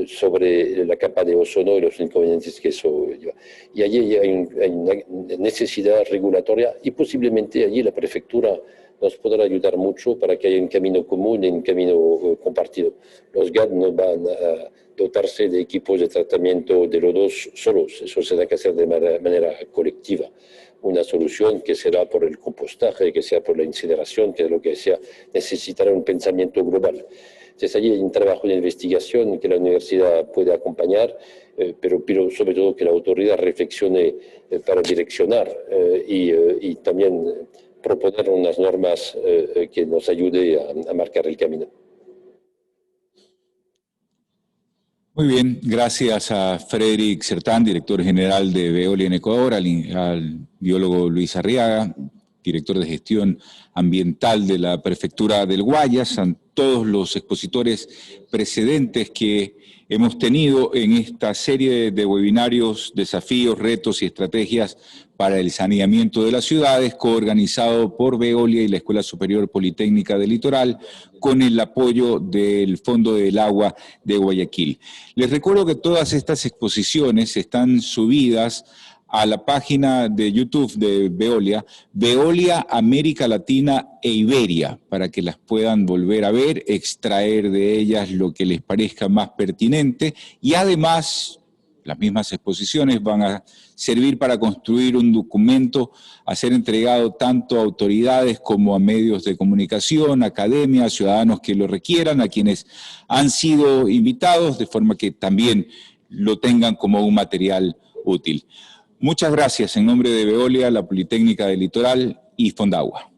sobre la capa de ozono y los inconvenientes que eso lleva. Y allí hay una necesidad regulatoria y posiblemente allí la prefectura nos podrá ayudar mucho para que haya un camino común y un camino compartido. Los GAD no van a dotarse de equipos de tratamiento de lodos solos, eso se da que hacer de manera colectiva. Una solución que será por el compostaje, que sea por la incineración, que es lo que sea, necesitará un pensamiento global. Entonces allí hay un trabajo de investigación que la universidad puede acompañar, pero sobre todo que la autoridad reflexione para direccionar y también proponer unas normas que nos ayude a marcar el camino. Muy bien, gracias a Frederick Sertán, director general de Veolia en Ecuador, al biólogo Luis Arriaga, director de gestión ambiental de la Prefectura del Guayas, a todos los expositores precedentes que hemos tenido en esta serie de webinarios, desafíos, retos y estrategias para el saneamiento de las ciudades, coorganizado por Veolia y la Escuela Superior Politécnica del Litoral, con el apoyo del Fondo del Agua de Guayaquil. Les recuerdo que todas estas exposiciones están subidas a la página de YouTube de Veolia, Veolia América Latina e Iberia, para que las puedan volver a ver, extraer de ellas lo que les parezca más pertinente, y además las mismas exposiciones van a servir para construir un documento a ser entregado tanto a autoridades como a medios de comunicación, academia, ciudadanos que lo requieran, a quienes han sido invitados, de forma que también lo tengan como un material útil. Muchas gracias en nombre de Veolia, la Politécnica del Litoral y Fondagua.